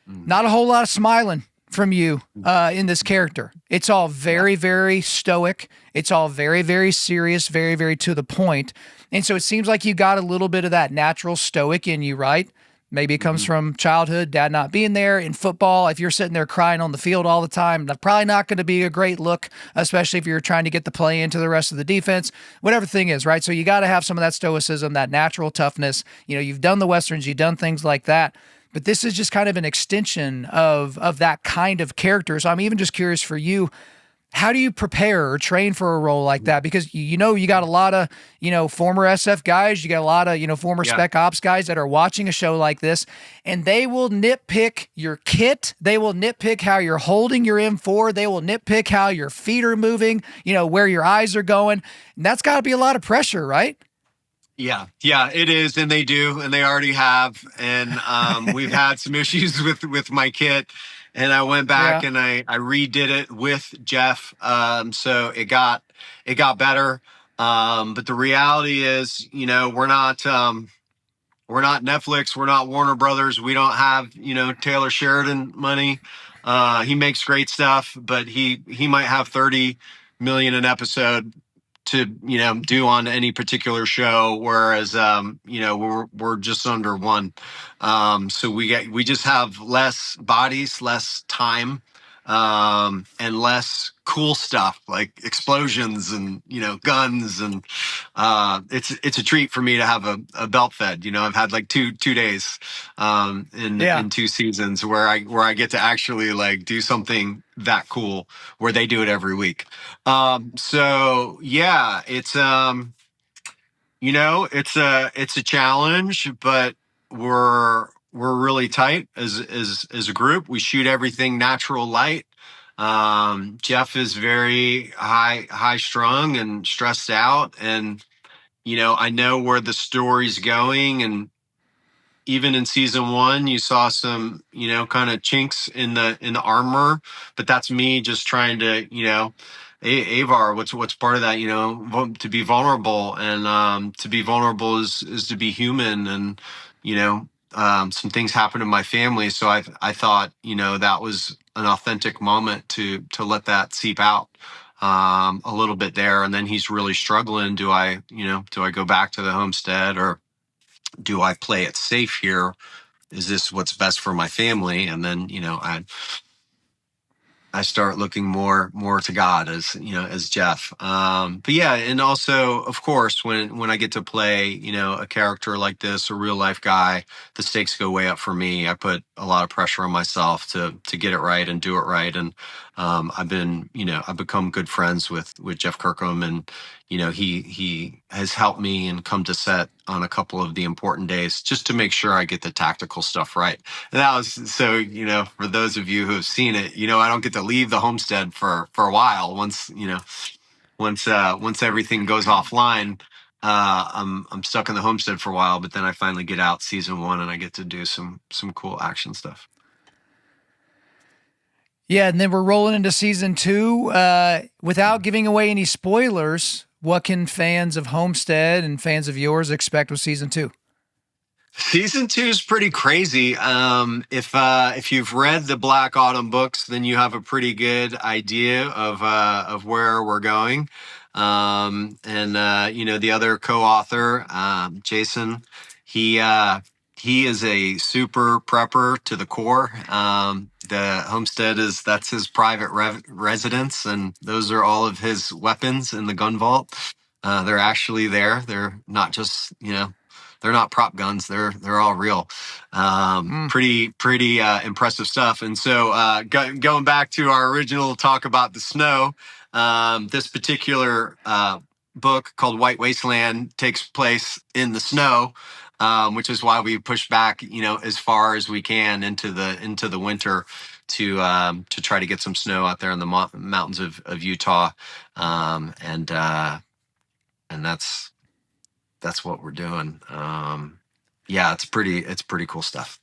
Not a whole lot of smiling from you in this character. It's all very, very stoic. It's all very, very serious, very, very to the point. And so it seems like you got a little bit of that natural stoic in you, right? Maybe it comes from childhood, dad not being there. In football, if you're sitting there crying on the field all the time, that's probably not going to be a great look, especially if you're trying to get the play into the rest of the defense, whatever the thing is, right? So you got to have some of that stoicism, that natural toughness. You've done the Westerns, you've done things like that. But this is just kind of an extension of that kind of character. So I'm even just curious for you, how do you prepare or train for a role like that? Because you got a lot of, former SF guys, you got a lot of, former Spec Ops guys that are watching a show like this, and they will nitpick your kit. They will nitpick how you're holding your M4. They will nitpick how your feet are moving, where your eyes are going. And that's got to be a lot of pressure, right? Yeah, it is. And they do. And they already have. And we've had some issues with my kit. And I went back and I redid it with Jeff. So it got better. But the reality is, we're not Netflix. We're not Warner Brothers. We don't have, Taylor Sheridan money. He makes great stuff, but he might have 30 million an episode do on any particular show, whereas we're just under one. So we just have less bodies, less time, and less cool stuff like explosions and guns, and it's a treat for me to have a belt fed. I've had like two days in 2 seasons where I get to actually like do something that cool, where they do it every week. So yeah, it's a challenge, but we're really tight as a group. We shoot everything natural light. Jeff is very high strung and stressed out, and I know where the story's going. And even in season 1, you saw some, kind of chinks in the armor, but that's me just trying to, Avar, what's part of that, to be vulnerable, and to be vulnerable is to be human, and some things happen in my family, so I thought, that was an authentic moment to let that seep out a little bit there. And then he's really struggling. Do I go back to the homestead, or do I play it safe here? Is this what's best for my family? And then, I start looking more to God as Jeff. But yeah, and also, of course, when I get to play, a character like this, a real life guy, the stakes go way up for me. I put a lot of pressure on myself to get it right and do it right. And I've become good friends with Jeff Kirkham, and he has helped me and come to set on a couple of the important days just to make sure I get the tactical stuff right. And that was so, for those of you who have seen it, I don't get to leave the homestead for a while. Once everything goes offline, I'm stuck in the homestead for a while, but then I finally get out season 1 and I get to do some cool action stuff. Yeah, and then we're rolling into season 2. Without giving away any spoilers, what can fans of Homestead and fans of yours expect with season 2? Season 2 is pretty crazy. If you've read the Black Autumn books, then you have a pretty good idea of where we're going. The other co-author, Jason, he is a super prepper to the core. The homestead that's his private residence, and those are all of his weapons in the gun vault. They're actually there. They're not just they're not prop guns. They're all real. Pretty impressive stuff. And so going back to our original talk about the snow, this particular book called White Wasteland takes place in the snow, which is why we push back, as far as we can into the winter to try to get some snow out there in the mountains of Utah, and that's what we're doing. Yeah, it's pretty cool stuff.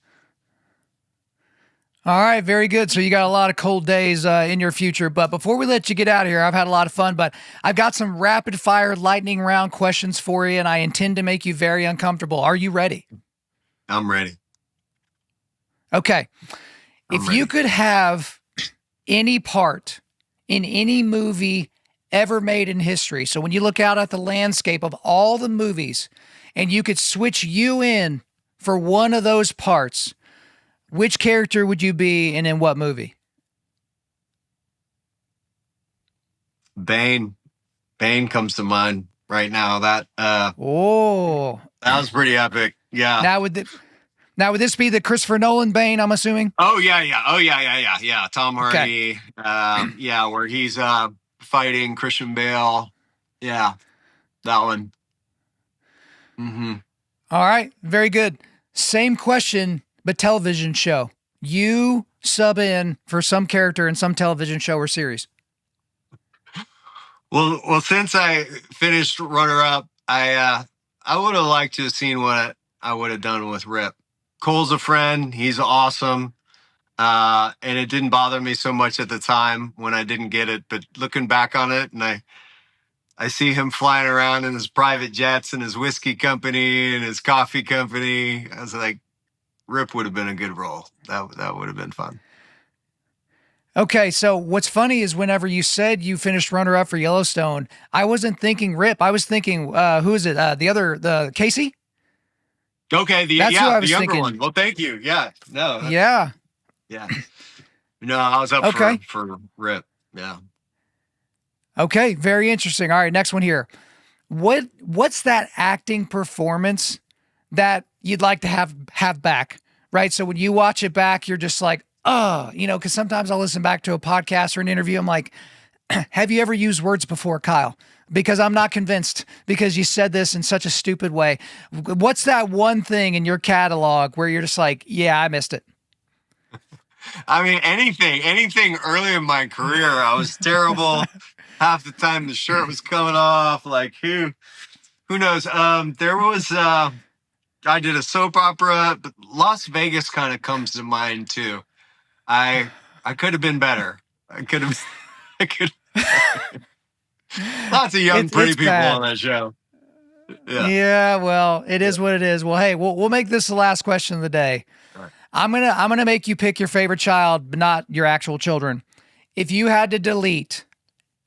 All right, very good. So you got a lot of cold days in your future. But before we let you get out of here, I've had a lot of fun, but I've got some rapid fire lightning round questions for you, and I intend to make you very uncomfortable. Are you ready? I'm ready. Okay. If you could have any part in any movie ever made in history, so when you look out at the landscape of all the movies and you could switch you in for one of those parts, which character would you be and in what movie? Bane. Bane comes to mind right now. That was pretty epic. Yeah. Now would this be the Christopher Nolan Bane, I'm assuming? Oh yeah. Tom Hardy. Okay. Where he's fighting Christian Bale. Yeah. That one. Mm-hmm. All right. Very good. Same question, but television show. You sub in for some character in some television show or series. Well, since I finished runner-up, I would have liked to have seen what I would have done with Rip. Cole's a friend. He's awesome. And it didn't bother me so much at the time when I didn't get it. But looking back on it, and I see him flying around in his private jets and his whiskey company and his coffee company. I was like, Rip would have been a good role. That would have been fun. Okay, so what's funny is whenever you said you finished runner-up for Yellowstone, I wasn't thinking Rip. I was thinking, who is it? The Casey? Okay, That's who I the was younger thinking. one. Well, thank you. Yeah, no, Yeah. yeah. No, I was up Okay. for Rip. Yeah. Okay, very interesting. All right, next one here. What's that acting performance that you'd like to have back? Right? So when you watch it back, you're just like, oh, because sometimes I'll listen back to a podcast or an interview. I'm like, have you ever used words before, Kyle? Because I'm not convinced because you said this in such a stupid way. What's that one thing in your catalog where you're just like, yeah, I missed it? I mean, anything early in my career, I was terrible. Half the time the shirt was coming off. Like who knows? There was I did a soap opera, but Las Vegas kind of comes to mind too. I could have been better. I could have. I could. Lots of young, pretty It's people bad. on that show. Yeah. Yeah, well, it is what it is. Well, hey, we'll make this the last question of the day. All right. I'm gonna make you pick your favorite child, but not your actual children. If you had to delete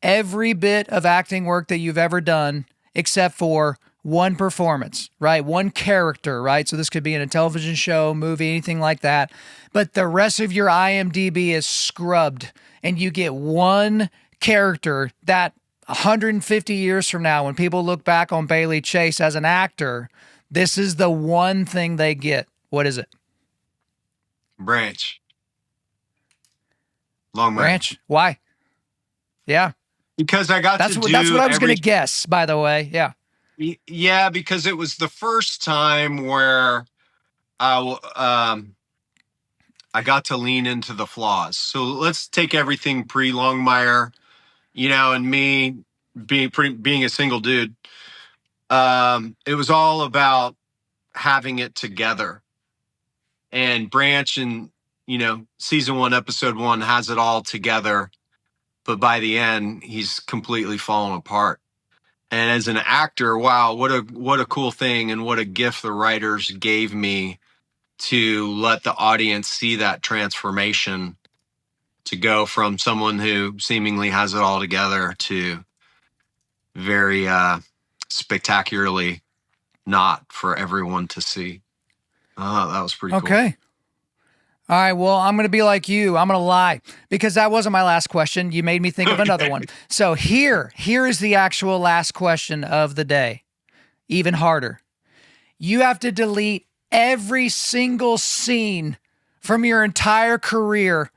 every bit of acting work that you've ever done, except for one performance, right? One character, right? So this could be in a television show, movie, anything like that. But the rest of your IMDb is scrubbed, and you get one character that 150 years from now, when people look back on Bailey Chase as an actor, this is the one thing they get. What is it? Branch. Longmire. Branch. Why? Yeah. Because I got That's to what do that's what I was every going to guess, by the way. Yeah. Yeah, because it was the first time where I got to lean into the flaws. So let's take everything pre-Longmire, and me being a single dude. It was all about having it together. And Branch in, season 1, episode 1 has it all together. But by the end, he's completely fallen apart. And as an actor, wow, what a cool thing and what a gift the writers gave me to let the audience see that transformation, to go from someone who seemingly has it all together to very spectacularly not for everyone to see. Oh, that was pretty cool. Okay. All right, well, I'm going to be like you. I'm going to lie because that wasn't my last question. You made me think of another one. So here is the actual last question of the day. Even harder. You have to delete every single scene from your entire career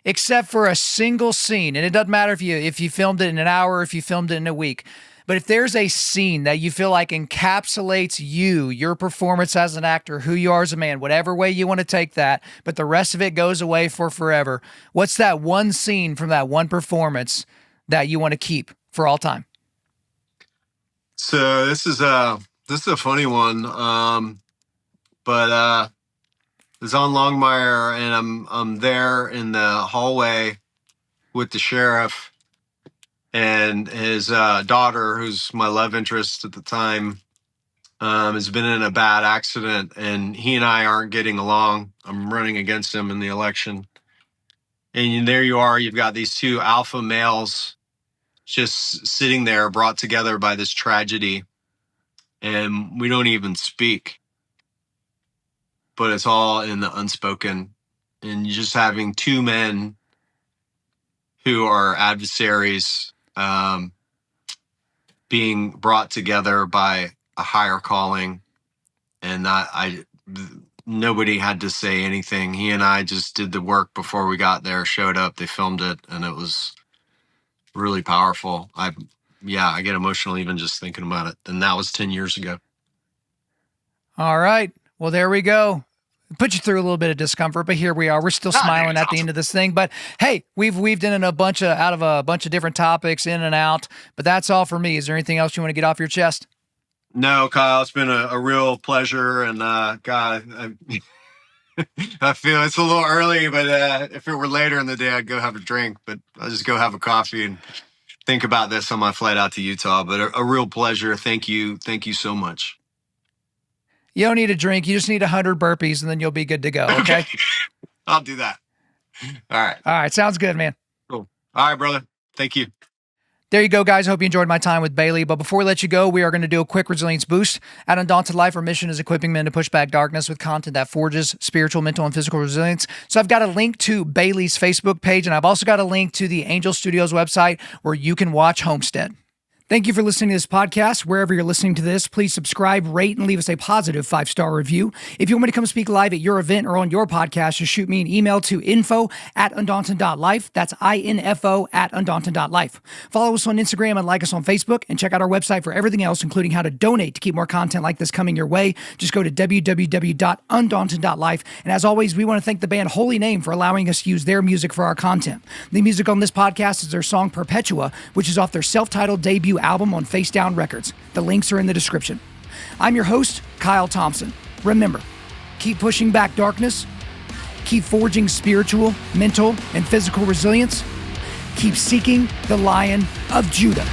except for a single scene. And it doesn't matter if you filmed it in an hour or if you filmed it in a week. But if there's a scene that you feel like encapsulates you, your performance as an actor, who you are as a man, whatever way you want to take that, but the rest of it goes away for forever, what's that one scene from that one performance that you want to keep for all time? So this is a funny one, but it's on Longmire, and I'm there in the hallway with the sheriff and his daughter, who's my love interest at the time, has been in a bad accident, and he and I aren't getting along. I'm running against him in the election, and there you are. You've got these two alpha males just sitting there, brought together by this tragedy, and we don't even speak. But it's all in the unspoken, and you're just having two men who are adversaries being brought together by a higher calling, and nobody had to say anything. He and I just did the work before we got there, showed up, they filmed it, and it was really powerful. I get emotional even just thinking about it, and that was 10 years ago. All right. Well, there we go. Put you through a little bit of discomfort, but here we are. We're still smiling at the end of this thing. But hey, we've weaved in a bunch of different topics in and out. But that's all for me. Is there anything else you want to get off your chest? No, Kyle, it's been a real pleasure. And God, I feel it's a little early, but if it were later in the day, I'd go have a drink. But I'll just go have a coffee and think about this on my flight out to Utah. But a real pleasure. Thank you so much. You don't need a drink. You just need 100 burpees, and then you'll be good to go. Okay. I'll do that. All right. All right. Sounds good, man. Cool. All right, brother. Thank you. There you go, guys. Hope you enjoyed my time with Bailey. But before we let you go, we are going to do a quick resilience boost. At Undaunted.Life, our mission is equipping men to push back darkness with content that forges spiritual, mental, and physical resilience. So I've got a link to Bailey's Facebook page, and I've also got a link to the Angel Studios website where you can watch Homestead. Thank you for listening to this podcast. Wherever you're listening to this, please subscribe, rate, and leave us a positive 5-star review. If you want me to come speak live at your event or on your podcast, just shoot me an email to info@Undaunted.Life. That's info@Undaunted.Life. Follow us on Instagram and like us on Facebook, and check out our website for everything else, including how to donate to keep more content like this coming your way. Just go to www.Undaunted.Life. And as always, we want to thank the band Holy Name for allowing us to use their music for our content. The music on this podcast is their song Perpetua, which is off their self-titled debut album on Face Down Records. The links are in the description. I'm your host, Kyle Thompson. Remember, keep pushing back darkness, keep forging spiritual, mental, and physical resilience, keep seeking the Lion of Judah.